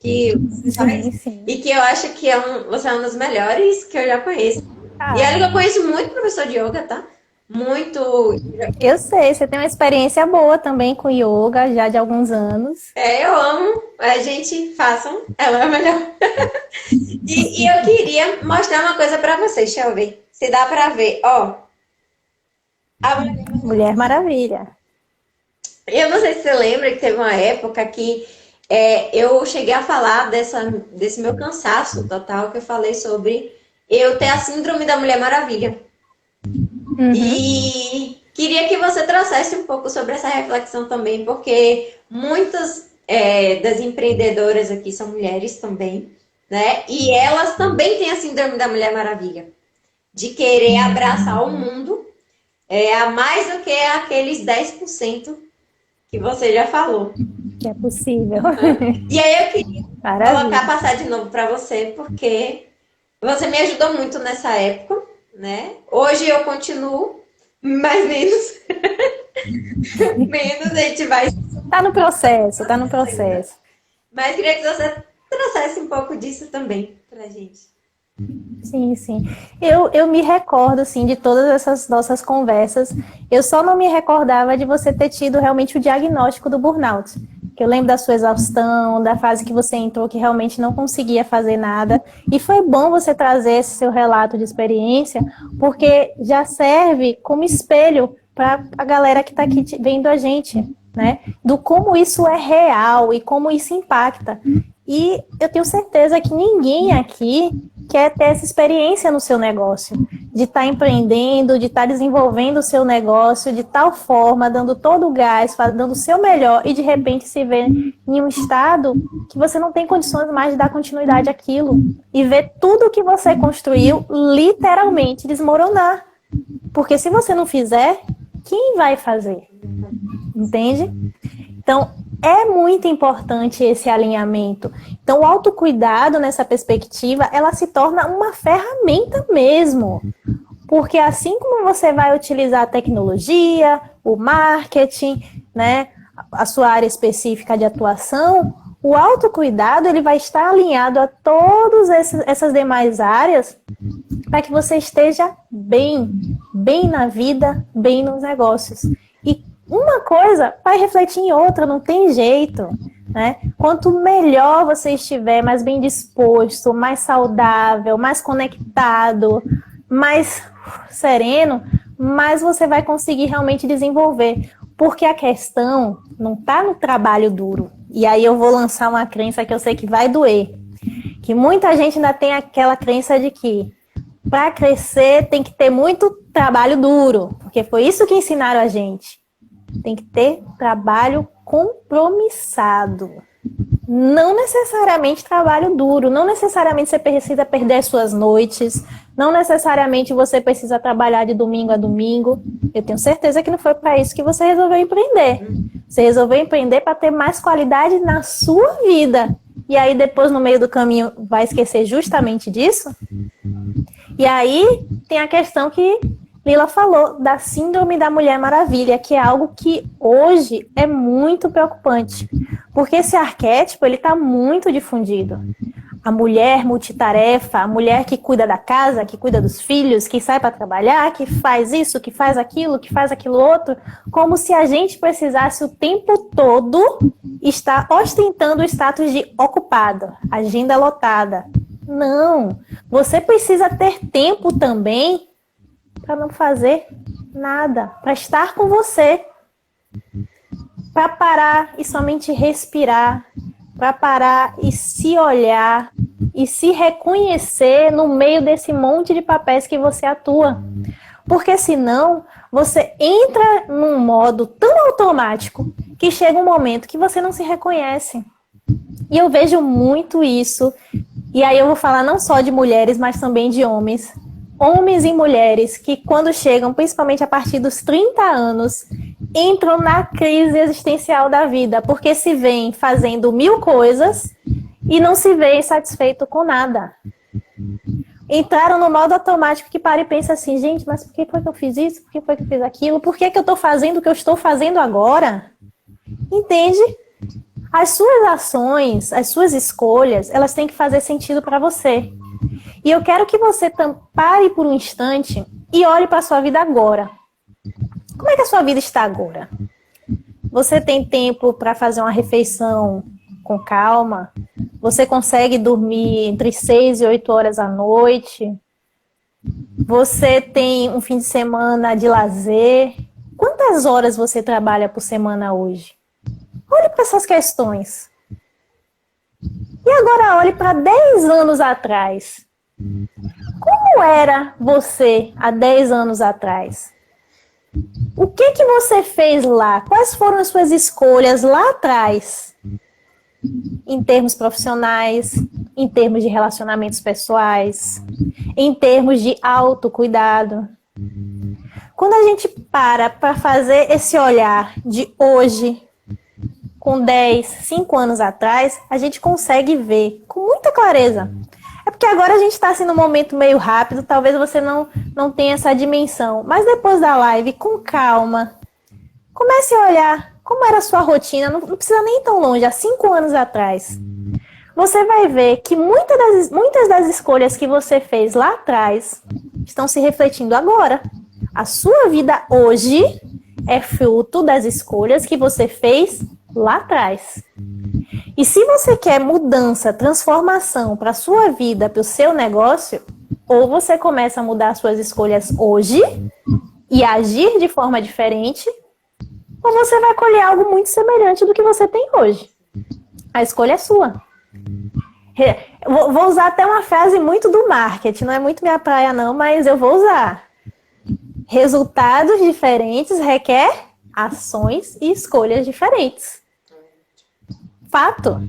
A: Que você faz.
B: Sim, sim.
A: E que eu acho que você é um dos melhores que eu já conheço. E olha que eu
B: Ah,
A: conheço muito professor de yoga, tá? Muito.
B: eu sei, você tem uma experiência boa também com yoga, já de alguns anos.
A: Eu amo. A gente façam. Ela é a melhor. E eu queria mostrar uma coisa pra vocês, deixa eu ver. Se dá pra ver, ó.
B: Mulher Maravilha.
A: Eu não sei se você lembra que teve uma época que eu cheguei a falar desse meu cansaço total, que eu falei sobre eu ter a síndrome da Mulher Maravilha.
B: Uhum.
A: E queria que você trouxesse um pouco sobre essa reflexão também, porque muitas das empreendedoras aqui são mulheres também, né? E elas também têm a síndrome da Mulher Maravilha, de querer abraçar o mundo a mais do que aqueles 10% que você já falou.
B: Que é possível.
A: E aí eu queria colocar,
B: Maravilha.
A: passar de novo para você, porque você me ajudou muito nessa época, né? Hoje eu continuo, mas menos, menos a gente vai.
B: Tá no processo, tá no processo.
A: Mas queria que você trouxesse um pouco disso também pra gente.
B: Sim, sim. Eu me recordo, assim, de todas essas nossas conversas. Eu só não me recordava de você ter tido realmente o diagnóstico do burnout. Que eu lembro da sua exaustão, da fase que você entrou que realmente não conseguia fazer nada. E foi bom você trazer esse seu relato de experiência, porque já serve como espelho para a galera que está aqui vendo a gente, né? Do como isso é real e como isso impacta. E eu tenho certeza que ninguém aqui quer ter essa experiência no seu negócio, de estar empreendendo, de estar desenvolvendo o seu negócio de tal forma, dando todo o gás, dando o seu melhor e de repente se ver em um estado que você não tem condições mais de dar continuidade àquilo e ver tudo que você construiu literalmente desmoronar. Porque se você não fizer, quem vai fazer? Entende? Então, é muito importante esse alinhamento. Então, o autocuidado nessa perspectiva, ela se torna uma ferramenta mesmo. Porque assim como você vai utilizar a tecnologia, o marketing, né, a sua área específica de atuação, o autocuidado ele vai estar alinhado a todas essas demais áreas para que você esteja bem na vida, bem nos negócios. E uma coisa vai refletir em outra, não tem jeito, né? Quanto melhor você estiver, mais bem disposto, mais saudável, mais conectado, mais sereno, mais você vai conseguir realmente desenvolver. Porque a questão não está no trabalho duro. E aí eu vou lançar uma crença que eu sei que vai doer. Que muita gente ainda tem aquela crença de que para crescer tem que ter muito trabalho duro. Porque foi isso que ensinaram a gente. Tem que ter trabalho compromissado. Não necessariamente trabalho duro, não necessariamente você precisa perder as suas noites, não necessariamente você precisa trabalhar de domingo a domingo. Eu tenho certeza que não foi para isso que você resolveu empreender. Você resolveu empreender para ter mais qualidade na sua vida. E aí depois no meio do caminho vai esquecer justamente disso? E aí tem a questão que Lila falou, da síndrome da Mulher Maravilha, que é algo que hoje é muito preocupante. Porque esse arquétipo, ele está muito difundido. A mulher multitarefa, a mulher que cuida da casa, que cuida dos filhos, que sai para trabalhar, que faz isso, que faz aquilo outro, como se a gente precisasse o tempo todo estar ostentando o status de ocupado, agenda lotada. Não, você precisa ter tempo também para não fazer nada, para estar com você, para parar e somente respirar, para parar e se olhar e se reconhecer no meio desse monte de papéis que você atua. Porque senão você entra num modo tão automático que chega um momento que você não se reconhece. E eu vejo muito isso, e aí eu vou falar não só de mulheres, mas também de homens. Homens e mulheres que quando chegam, principalmente a partir dos 30 anos, entram na crise existencial da vida, porque se veem fazendo 1000 coisas e não se veem satisfeito com nada. Entraram no modo automático que para e pensa assim, gente, mas por que foi que eu fiz isso? Por que foi que eu fiz aquilo? Por que eu estou fazendo o que eu estou fazendo agora? Entende? As suas ações, as suas escolhas, elas têm que fazer sentido para você. E eu quero que você pare por um instante e olhe para a sua vida agora. Como é que a sua vida está agora? Você tem tempo para fazer uma refeição com calma? Você consegue dormir entre 6 e 8 horas à noite? Você tem um fim de semana de lazer? Quantas horas você trabalha por semana hoje? Olhe para essas questões. E agora olhe para 10 anos atrás. Como era você há 10 anos atrás? O que você fez lá? Quais foram as suas escolhas lá atrás? Em termos profissionais, em termos de relacionamentos pessoais, em termos de autocuidado. Quando a gente para fazer esse olhar de hoje, com 10, 5 anos atrás, a gente consegue ver com muita clareza. É porque agora a gente está assim num momento meio rápido, talvez você não tenha essa dimensão. Mas depois da live, com calma, comece a olhar como era a sua rotina, não precisa nem ir tão longe, há 5 anos atrás. Você vai ver que muitas das escolhas que você fez lá atrás estão se refletindo agora. A sua vida hoje é fruto das escolhas que você fez lá atrás. E se você quer mudança, transformação para a sua vida, para o seu negócio, ou você começa a mudar suas escolhas hoje e agir de forma diferente, ou você vai colher algo muito semelhante do que você tem hoje. A escolha é sua. Vou usar até uma frase muito do marketing, não é muito minha praia não, mas eu vou usar. Resultados diferentes requer ações e escolhas diferentes. Fato.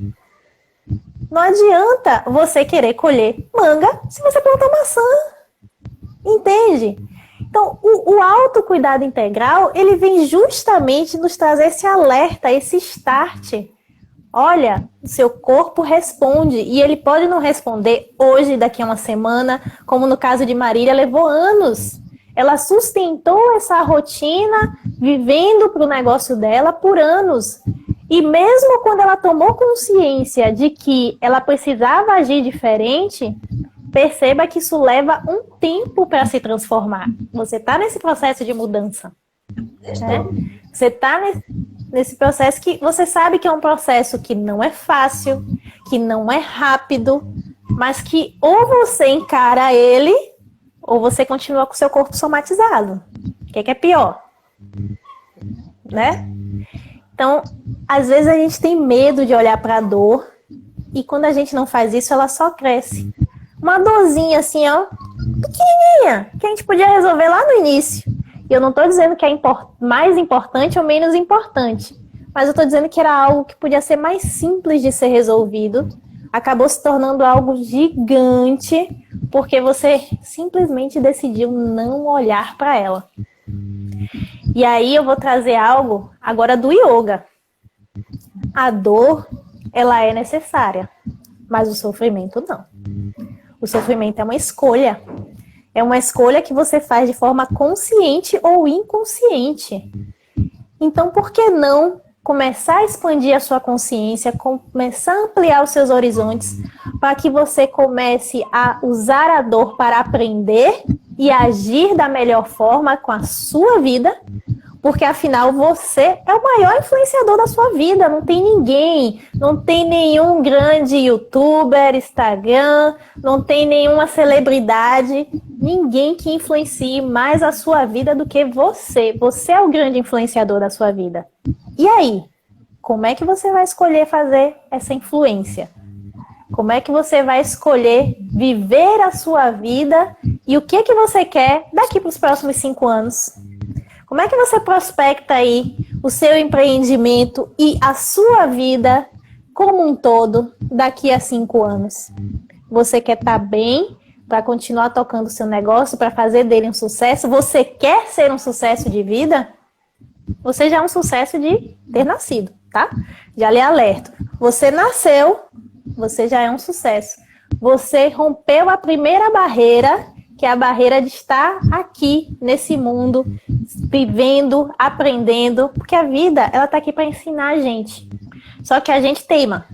B: Não adianta você querer colher manga se você plantar maçã. Entende? Então, o autocuidado integral, ele vem justamente nos trazer esse alerta, esse start. Olha, o seu corpo responde. E ele pode não responder hoje, daqui a uma semana, como no caso de Marília, levou anos. Ela sustentou essa rotina, vivendo para o negócio dela por anos. E mesmo quando ela tomou consciência de que ela precisava agir diferente, perceba que isso leva um tempo para se transformar. Você está nesse processo de mudança. Né? Você está nesse processo que você sabe que é um processo que não é fácil, que não é rápido, mas que ou você encara ele, ou você continua com o seu corpo somatizado. O que é pior? Né? Então, às vezes a gente tem medo de olhar para a dor e quando a gente não faz isso, ela só cresce. Uma dorzinha assim, ó, pequenininha, que a gente podia resolver lá no início. E eu não estou dizendo que é mais importante ou menos importante, mas eu estou dizendo que era algo que podia ser mais simples de ser resolvido, acabou se tornando algo gigante, porque você simplesmente decidiu não olhar para ela. E aí eu vou trazer algo agora do yoga. A dor, ela é necessária, mas o sofrimento não. O sofrimento é uma escolha. É uma escolha que você faz de forma consciente ou inconsciente. Então, por que não começar a expandir a sua consciência, começar a ampliar os seus horizontes, para que você comece a usar a dor para aprender e agir da melhor forma com a sua vida? Porque, afinal, você é o maior influenciador da sua vida. Não tem ninguém, não tem nenhum grande youtuber, Instagram, não tem nenhuma celebridade, ninguém que influencie mais a sua vida do que você. Você é o grande influenciador da sua vida. E aí? Como é que você vai escolher fazer essa influência? Como é que você vai escolher viver a sua vida e o que você quer daqui para os próximos 5 anos? Como é que você prospecta aí o seu empreendimento e a sua vida como um todo daqui a 5 anos? Você quer estar bem para continuar tocando o seu negócio, para fazer dele um sucesso? Você quer ser um sucesso de vida? Você já é um sucesso de ter nascido, tá? Já lhe alerto. Você nasceu, você já é um sucesso. Você rompeu a primeira barreira, que é a barreira de estar aqui, nesse mundo, vivendo, aprendendo, porque a vida, ela tá aqui para ensinar a gente. Só que a gente teima,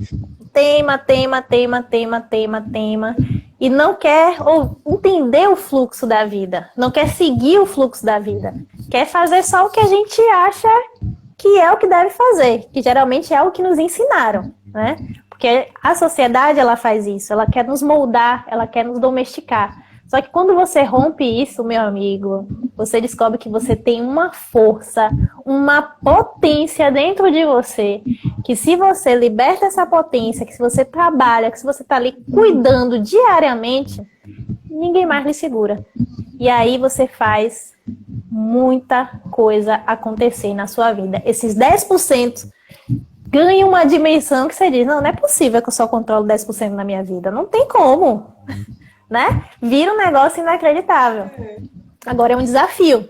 B: e não quer entender o fluxo da vida, não quer seguir o fluxo da vida, quer fazer só o que a gente acha que é o que deve fazer, que geralmente é o que nos ensinaram, né? Porque a sociedade, ela faz isso, ela quer nos moldar, ela quer nos domesticar. Só que quando você rompe isso, meu amigo, você descobre que você tem uma força, uma potência dentro de você, que se você liberta essa potência, que se você trabalha, que se você está ali cuidando diariamente, ninguém mais lhe segura. E aí você faz muita coisa acontecer na sua vida. Esses 10% ganham uma dimensão que você diz, não é possível que eu só controlo 10% na minha vida. Não tem como. Né? Vira um negócio inacreditável. Agora é um desafio.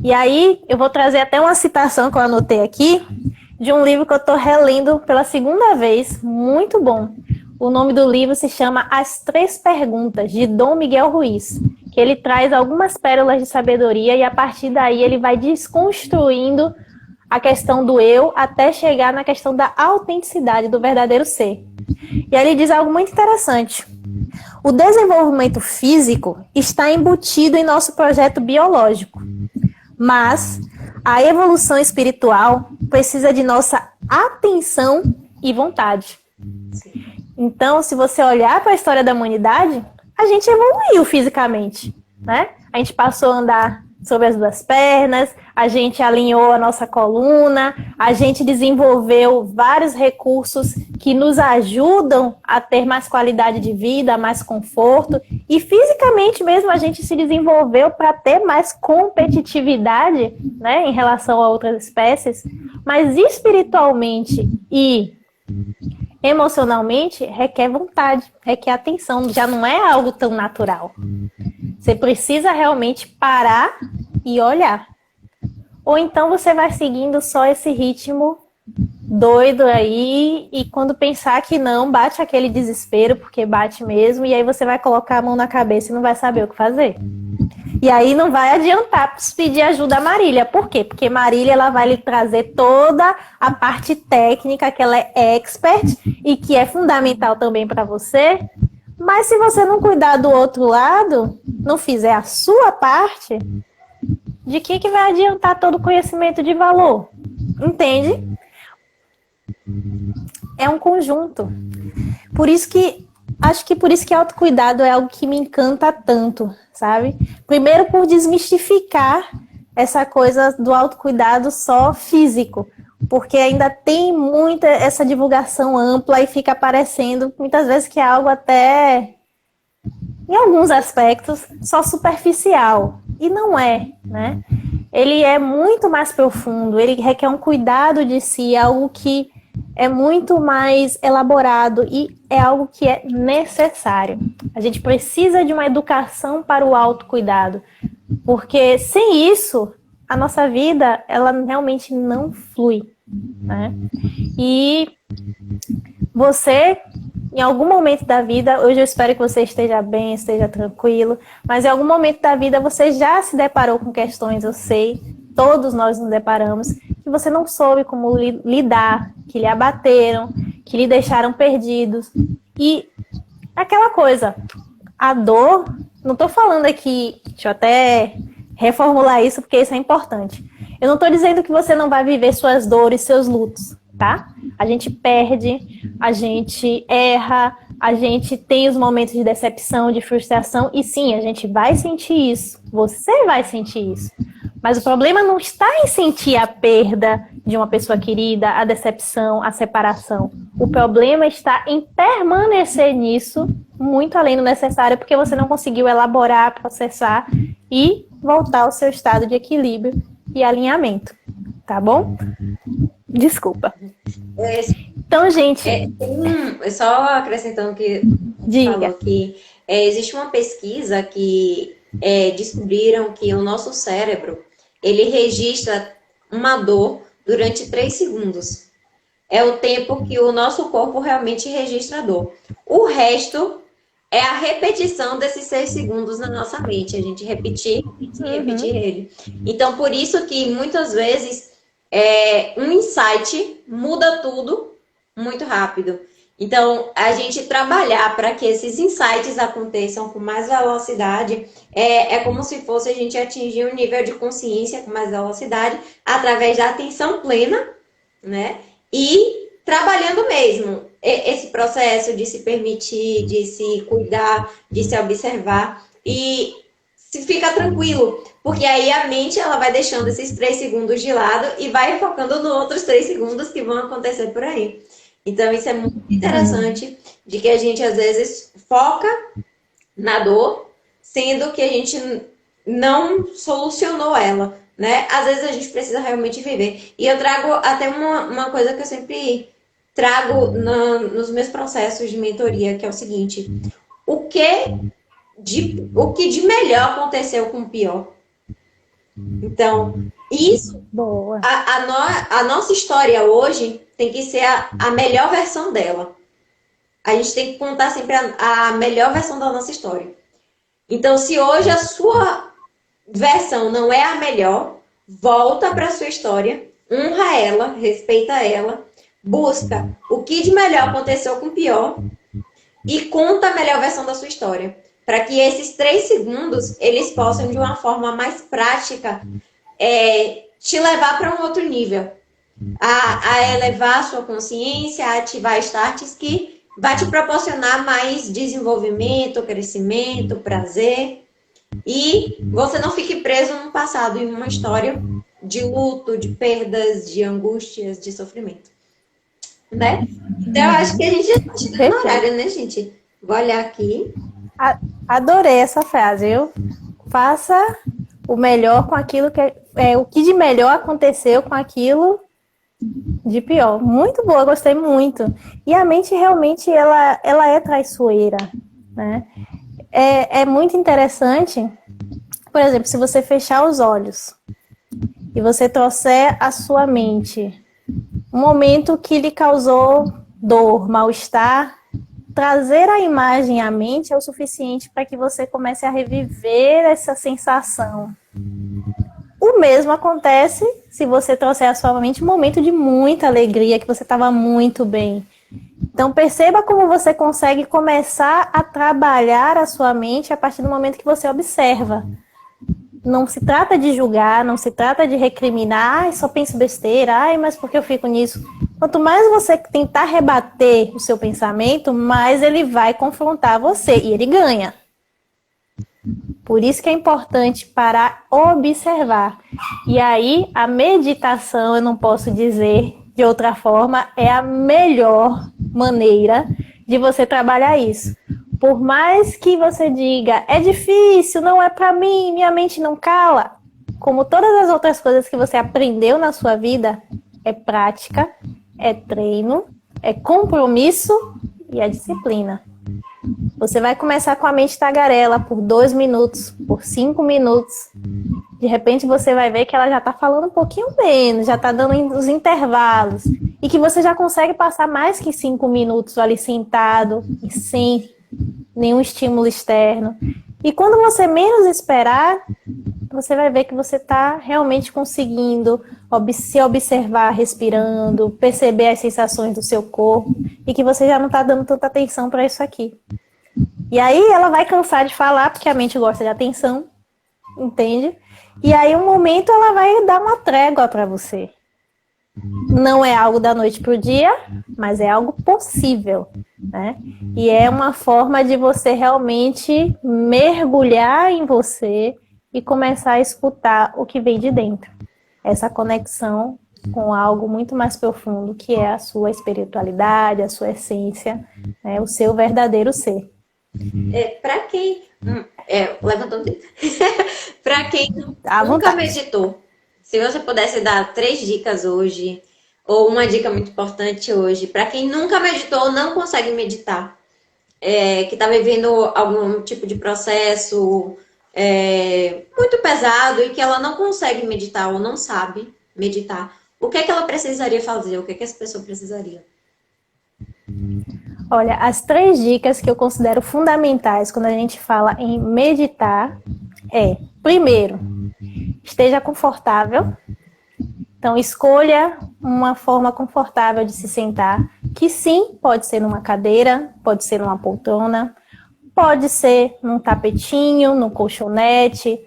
B: E aí eu vou trazer até uma citação que eu anotei aqui de um livro que eu estou relendo pela 2ª vez, muito bom. O nome do livro se chama As 3 Perguntas, de Dom Miguel Ruiz, que ele traz algumas pérolas de sabedoria e a partir daí ele vai desconstruindo a questão do eu até chegar na questão da autenticidade, do verdadeiro ser. E aí ele diz algo muito interessante. O desenvolvimento físico está embutido em nosso projeto biológico, mas a evolução espiritual precisa de nossa atenção e vontade. Então, se você olhar para a história da humanidade, a gente evoluiu fisicamente, né? A gente passou a andar sobre as 2 pernas, a gente alinhou a nossa coluna, a gente desenvolveu vários recursos que nos ajudam a ter mais qualidade de vida, mais conforto, e fisicamente mesmo a gente se desenvolveu para ter mais competitividade, né, em relação a outras espécies, mas espiritualmente e emocionalmente requer vontade, requer atenção, já não é algo tão natural. Você precisa realmente parar e olhar. Ou então você vai seguindo só esse ritmo doido aí e quando pensar que não, bate aquele desespero, porque bate mesmo, e aí você vai colocar a mão na cabeça e não vai saber o que fazer. E aí não vai adiantar pedir ajuda a Marília. Por quê? Porque Marília ela vai lhe trazer toda a parte técnica, que ela é expert e que é fundamental também para você. Mas se você não cuidar do outro lado, não fizer a sua parte, de que vai adiantar todo o conhecimento de valor? Entende? É um conjunto. Acho que por isso que autocuidado é algo que me encanta tanto, sabe? Primeiro por desmistificar essa coisa do autocuidado só físico, porque ainda tem muita essa divulgação ampla e fica parecendo muitas vezes que é algo até, em alguns aspectos, só superficial. E não é, né? ele é muito mais profundo, ele requer um cuidado de si, algo que é muito mais elaborado e é algo que é necessário. A gente precisa de uma educação para o autocuidado, porque sem isso, a nossa vida, ela realmente não flui, né? E você, em algum momento da vida, hoje eu espero que você esteja bem, esteja tranquilo, mas em algum momento da vida você já se deparou com questões, eu sei, todos nós nos deparamos, que você não soube como lidar, que lhe abateram, que lhe deixaram perdidos. E aquela coisa, a dor, não estou falando aqui, deixa eu até reformular isso, porque isso é importante. Eu não estou dizendo que você não vai viver suas dores, seus lutos, tá? A gente perde, a gente erra, a gente tem os momentos de decepção, de frustração, e sim, a gente vai sentir isso. Você vai sentir isso. Mas o problema não está em sentir a perda de uma pessoa querida, a decepção, a separação. O problema está em permanecer nisso muito além do necessário, porque você não conseguiu elaborar, processar e voltar ao seu estado de equilíbrio e alinhamento. Tá bom? Desculpa. Então, gente...
A: Só acrescentando que você falou que existe uma pesquisa que descobriram que o nosso cérebro, ele registra uma dor durante 3 segundos. É o tempo que o nosso corpo realmente registra a dor. O resto é a repetição desses 6 segundos na nossa mente. A gente repetir ele. Então, por isso que muitas vezes um insight muda tudo muito rápido. Então, a gente trabalhar para que esses insights aconteçam com mais velocidade é como se fosse a gente atingir um nível de consciência com mais velocidade através da atenção plena, né? E trabalhando mesmo esse processo de se permitir, de se cuidar, de se observar e se fica tranquilo, porque aí a mente ela vai deixando esses 3 segundos de lado e vai focando nos outros 3 segundos que vão acontecer por aí. Então, isso é muito interessante, de que a gente, às vezes, foca na dor, sendo que a gente não solucionou ela, né? Às vezes, a gente precisa realmente viver. E eu trago até uma coisa que eu sempre trago nos meus processos de mentoria, que é o seguinte: o que de melhor aconteceu com o pior? Então, isso, a nossa história hoje tem que ser a melhor versão dela. A gente tem que contar sempre a melhor versão da nossa história. Então, se hoje a sua versão não é a melhor, volta para a sua história, honra ela, respeita ela, busca o que de melhor aconteceu com o pior e conta a melhor versão da sua história. Para que esses 3 segundos, eles possam, de uma forma mais prática, te levar para um outro nível. A elevar a sua consciência, a ativar starts que vai te proporcionar mais desenvolvimento, crescimento, prazer. E você não fique preso no passado, em uma história de luto, de perdas, de angústias, de sofrimento. Né? Então, eu acho que a gente já está no horário, né, gente? Vou olhar aqui.
B: Adorei essa frase, viu? Faça o melhor com aquilo que o que de melhor aconteceu com aquilo de pior. Muito boa, gostei muito. E a mente realmente ela é traiçoeira, né? É muito interessante, por exemplo, se você fechar os olhos e você trouxer à sua mente um momento que lhe causou dor, mal-estar, trazer a imagem à mente é o suficiente para que você comece a reviver essa sensação. O mesmo acontece se você trouxer à sua mente um momento de muita alegria, que você estava muito bem. Então perceba como você consegue começar a trabalhar a sua mente a partir do momento que você observa. Não se trata de julgar, não se trata de recriminar, só penso besteira, mas por que eu fico nisso? Quanto mais você tentar rebater o seu pensamento, mais ele vai confrontar você e ele ganha. Por isso que é importante parar, observar. E aí, a meditação, eu não posso dizer de outra forma, é a melhor maneira de você trabalhar isso. Por mais que você diga, é difícil, não é pra mim, minha mente não cala, como todas as outras coisas que você aprendeu na sua vida, é prática, é treino, é compromisso e é disciplina. Você vai começar com a mente tagarela por 2 minutos, por 5 minutos. De repente você vai ver que ela já está falando um pouquinho menos, já está dando os intervalos. E que você já consegue passar mais que 5 minutos ali sentado, sem nenhum estímulo externo. E quando você menos esperar, você vai ver que você está realmente conseguindo se observar respirando, perceber as sensações do seu corpo e que você já não está dando tanta atenção para isso aqui. E aí ela vai cansar de falar, porque a mente gosta de atenção, entende? E aí um momento ela vai dar uma trégua para você. Não é algo da noite para o dia, mas é algo possível, né? E é uma forma de você realmente mergulhar em você e começar a escutar o que vem de dentro. Essa conexão com algo muito mais profundo, que é a sua espiritualidade, a sua essência, né? O seu verdadeiro ser.
A: Para quem... levantando o dedo. Para quem
B: À
A: nunca
B: vontade.
A: meditou, se você pudesse dar 3 dicas hoje, ou uma dica muito importante hoje, para quem nunca meditou ou não consegue meditar, que está vivendo algum tipo de processo muito pesado e que ela não consegue meditar ou não sabe meditar, o que é que ela precisaria fazer? O que é que essa pessoa precisaria?
B: Olha, as 3 dicas que eu considero fundamentais quando a gente fala em meditar primeiro, esteja confortável. Então, escolha uma forma confortável de se sentar, que sim, pode ser numa cadeira, pode ser numa poltrona, pode ser num tapetinho, num colchonete,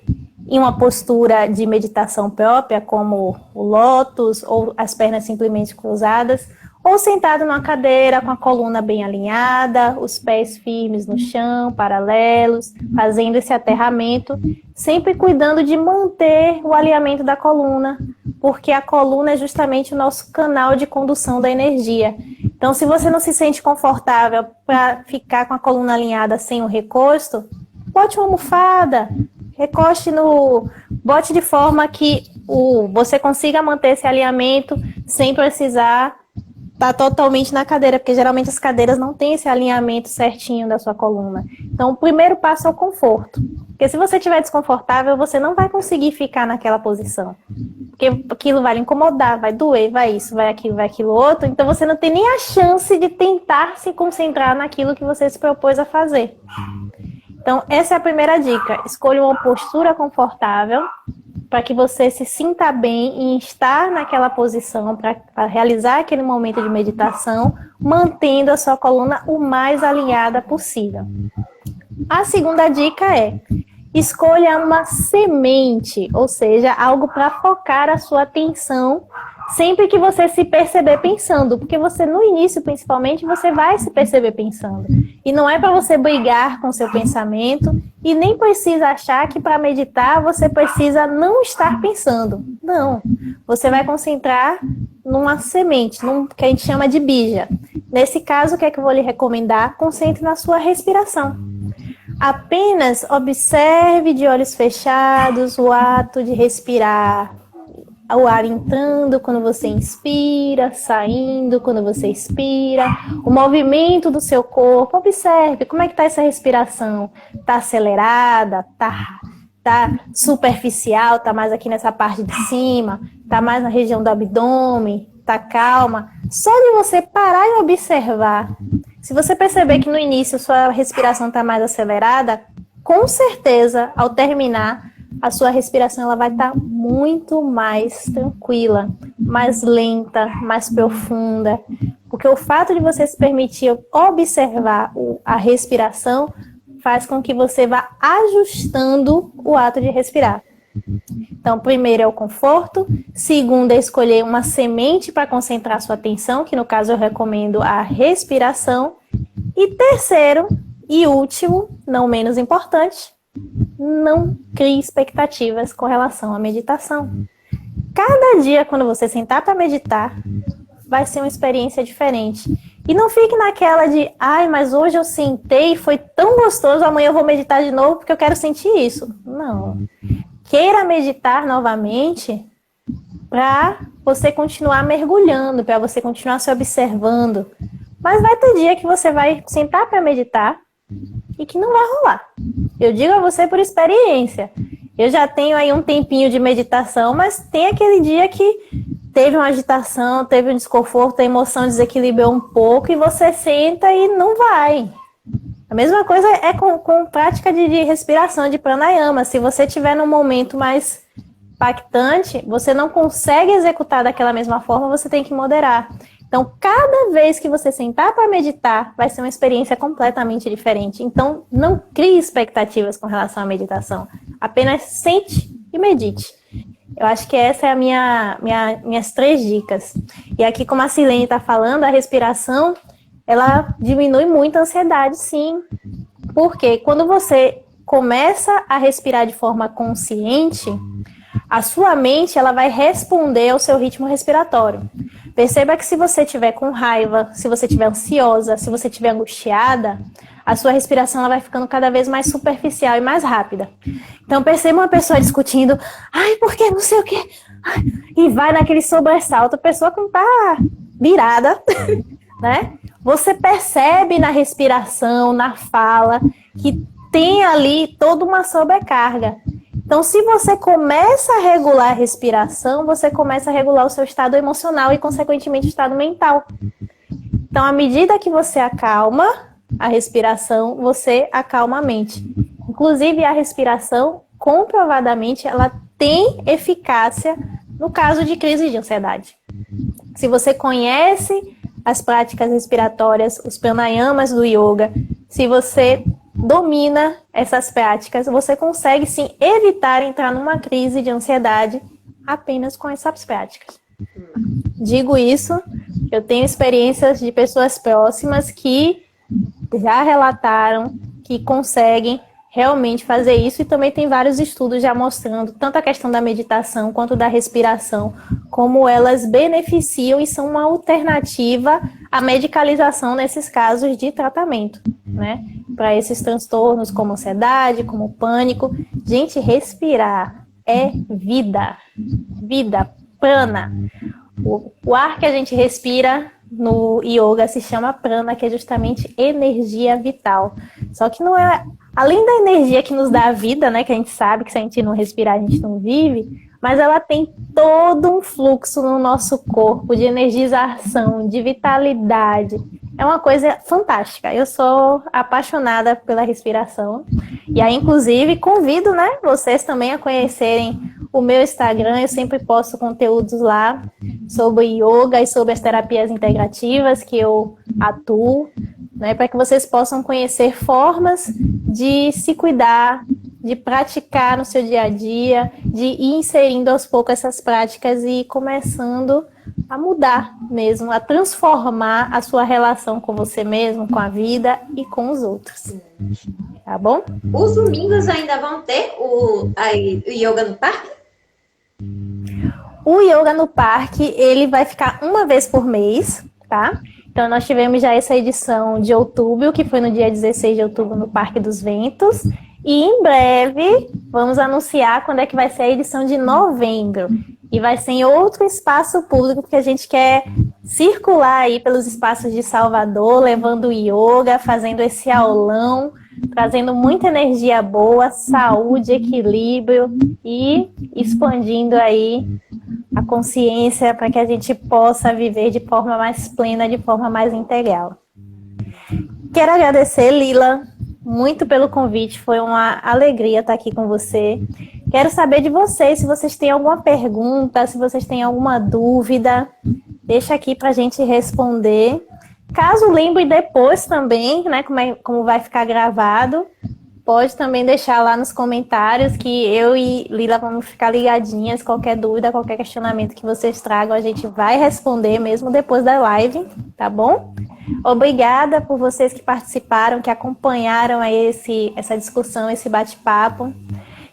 B: em uma postura de meditação própria, como o lótus, ou as pernas simplesmente cruzadas, ou sentado numa cadeira com a coluna bem alinhada, os pés firmes no chão, paralelos, fazendo esse aterramento, sempre cuidando de manter o alinhamento da coluna, porque a coluna é justamente o nosso canal de condução da energia. Então, se você não se sente confortável para ficar com a coluna alinhada sem o recosto, bote uma almofada, bote de forma que você consiga manter esse alinhamento sem precisar estar totalmente na cadeira, porque geralmente as cadeiras não têm esse alinhamento certinho da sua coluna. Então, o primeiro passo é o conforto. Porque se você estiver desconfortável, você não vai conseguir ficar naquela posição. Porque aquilo vai lhe incomodar, vai doer, vai isso, vai aquilo outro. Então, você não tem nem a chance de tentar se concentrar naquilo que você se propôs a fazer. Então, essa é a primeira dica. Escolha uma postura confortável para que você se sinta bem em estar naquela posição para realizar aquele momento de meditação, mantendo a sua coluna o mais alinhada possível. A segunda dica é: escolha uma semente, ou seja, algo para focar a sua atenção sempre que você se perceber pensando, porque você no início, principalmente, você vai se perceber pensando. E não é para você brigar com o seu pensamento e nem precisa achar que para meditar você precisa não estar pensando. Não, você vai concentrar numa semente, num que a gente chama de bija. Nesse caso, o que é que eu vou lhe recomendar? Concentre na sua respiração. Apenas observe de olhos fechados o ato de respirar. O ar entrando quando você inspira, saindo quando você expira, o movimento do seu corpo. Observe como é que está essa respiração. Está acelerada? Tá superficial? Está mais aqui nessa parte de cima? Está mais na região do abdômen? Está calma? Só de você parar e observar. Se você perceber que no início sua respiração está mais acelerada, com certeza, ao terminar, a sua respiração ela vai estar muito mais tranquila, mais lenta, mais profunda. Porque o fato de você se permitir observar a respiração faz com que você vá ajustando o ato de respirar. Então, primeiro é o conforto, segundo é escolher uma semente para concentrar sua atenção, que no caso eu recomendo a respiração, e terceiro e último, não menos importante, não crie expectativas com relação à meditação. Cada dia, quando você sentar para meditar, vai ser uma experiência diferente. E não fique naquela de, mas hoje eu sentei e foi tão gostoso, amanhã eu vou meditar de novo porque eu quero sentir isso. Não. queira meditar novamente para você continuar mergulhando, para você continuar se observando. Mas vai ter dia que você vai sentar para meditar e que não vai rolar. Eu digo a você por experiência. Eu já tenho aí um tempinho de meditação, mas tem aquele dia que teve uma agitação, teve um desconforto, a emoção desequilibrou um pouco e você senta e não vai. A mesma coisa é com prática de respiração, de pranayama. Se você estiver num momento mais impactante, você não consegue executar daquela mesma forma, você tem que moderar. Então, cada vez que você sentar para meditar, vai ser uma experiência completamente diferente. Então, não crie expectativas com relação à meditação. Apenas sente e medite. Eu acho que essa é a minhas 3 dicas. E aqui, como a Silene está falando, a respiração, ela diminui muito a ansiedade, sim. Porque quando você começa a respirar de forma consciente, a sua mente ela vai responder ao seu ritmo respiratório. Perceba que se você estiver com raiva, se você estiver ansiosa, se você estiver angustiada, a sua respiração ela vai ficando cada vez mais superficial e mais rápida. Então perceba uma pessoa discutindo, ai, por que não sei o quê? E vai naquele sobressalto, a pessoa que não tá virada, né? Você percebe na respiração, na fala, que tem ali toda uma sobrecarga. Então, se você começa a regular a respiração, você começa a regular o seu estado emocional e, consequentemente, o estado mental. Então, à medida que você acalma a respiração, você acalma a mente. Inclusive, a respiração, comprovadamente, ela tem eficácia no caso de crise de ansiedade. Se você conhece as práticas respiratórias, os pranayamas do yoga, se você domina essas práticas, você consegue sim evitar entrar numa crise de ansiedade apenas com essas práticas. Digo isso, eu tenho experiências de pessoas próximas que já relataram que conseguem realmente fazer isso e também tem vários estudos já mostrando tanto a questão da meditação quanto da respiração, como elas beneficiam e são uma alternativa à medicalização nesses casos de tratamento, né? Para esses transtornos como ansiedade, como pânico. Gente, respirar é vida. Vida, prana. O ar que a gente respira no yoga se chama prana, que é justamente energia vital. Só que não é... Além da energia que nos dá a vida, né, que a gente sabe que se a gente não respirar, a gente não vive, mas ela tem todo um fluxo no nosso corpo de energização, de vitalidade. É uma coisa fantástica. Eu sou apaixonada pela respiração. E aí, inclusive, convido, né, vocês também a conhecerem o meu Instagram. Eu sempre posto conteúdos lá sobre yoga e sobre as terapias integrativas que eu atuo, né, para que vocês possam conhecer formas de se cuidar, de praticar no seu dia a dia, de ir inserindo aos poucos essas práticas e ir começando a mudar mesmo, a transformar a sua relação com você mesmo, com a vida e com os outros. Tá bom?
A: Os domingos ainda vão ter o yoga no parque?
B: O yoga no parque, ele vai ficar uma vez por mês, tá? Então, nós tivemos já essa edição de outubro, que foi no dia 16 de outubro no Parque dos Ventos. E em breve, vamos anunciar quando é que vai ser a edição de novembro. E vai ser em outro espaço público, porque a gente quer circular aí pelos espaços de Salvador, levando yoga, fazendo esse aulão, trazendo muita energia boa, saúde, equilíbrio e expandindo aí a consciência para que a gente possa viver de forma mais plena, de forma mais integral. Quero agradecer, Lila, muito pelo convite, foi uma alegria estar aqui com você. Quero saber de vocês, se vocês têm alguma pergunta, se vocês têm alguma dúvida, deixa aqui para a gente responder. Caso lembre depois também, né, como vai ficar gravado, pode também deixar lá nos comentários que eu e Lila vamos ficar ligadinhas. Qualquer dúvida, qualquer questionamento que vocês tragam, a gente vai responder mesmo depois da live, tá bom? Obrigada por vocês que participaram, que acompanharam essa discussão, esse bate-papo.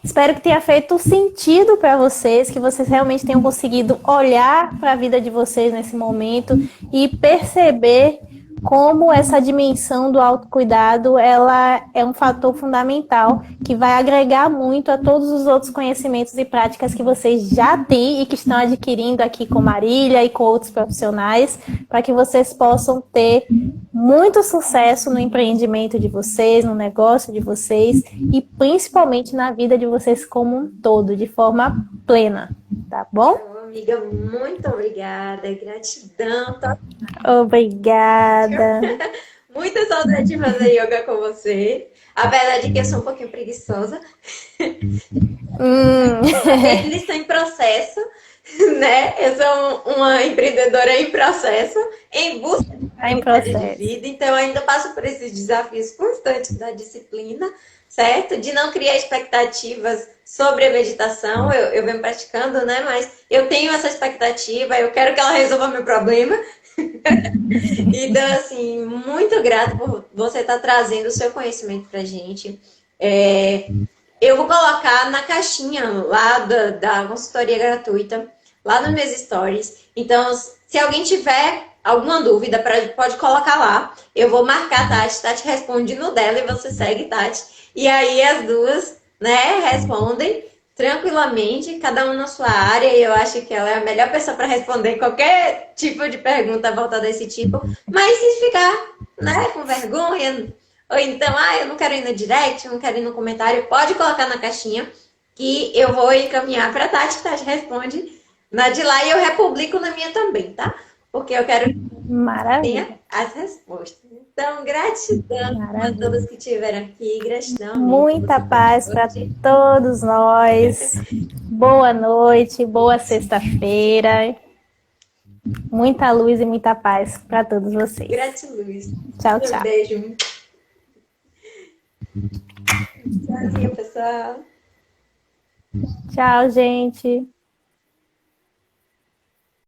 B: Espero que tenha feito sentido para vocês, que vocês realmente tenham conseguido olhar para a vida de vocês nesse momento e perceber como essa dimensão do autocuidado, ela é um fator fundamental que vai agregar muito a todos os outros conhecimentos e práticas que vocês já têm e que estão adquirindo aqui com Marília e com outros profissionais, para que vocês possam ter muito sucesso no empreendimento de vocês, no negócio de vocês e principalmente na vida de vocês como um todo, de forma plena, tá bom?
A: Amiga, muito obrigada, gratidão.
B: Obrigada.
A: Muita saudade de fazer yoga com você. Apesar de que eu sou um pouquinho preguiçosa. Eles estão em processo, né? Eu sou uma empreendedora em processo, em busca de qualidade de vida. Então, eu ainda passo por esses desafios constantes da disciplina, certo? De não criar expectativas sobre a meditação. Eu venho praticando, né? Mas eu tenho essa expectativa, eu quero que ela resolva meu problema. Então, assim, muito grata por você estar trazendo o seu conhecimento pra gente. Eu vou colocar na caixinha lá da consultoria gratuita, lá nos meus stories. Então, se alguém tiver alguma dúvida, pode colocar lá. Eu vou marcar a Tati, Tati responde no dela e você segue, Tati. E aí as duas, né, respondem tranquilamente, cada um na sua área, e eu acho que ela é a melhor pessoa para responder qualquer tipo de pergunta voltada a esse tipo. Mas se ficar, né, com vergonha, ou então, eu não quero ir no direct, não quero ir no comentário, pode colocar na caixinha que eu vou encaminhar para a Tati, que Tati responde na de lá e eu republico na minha também, tá? Porque eu quero que tenha as respostas. Então, gratidão a todos que estiveram aqui, gratidão.
B: Muita paz para todos nós. Boa noite, boa sexta-feira. Muita luz e muita paz para todos vocês.
A: Gratiluz.
B: Tchau, tchau.
A: Um beijo. Tchauzinho, pessoal.
B: Tchau, gente.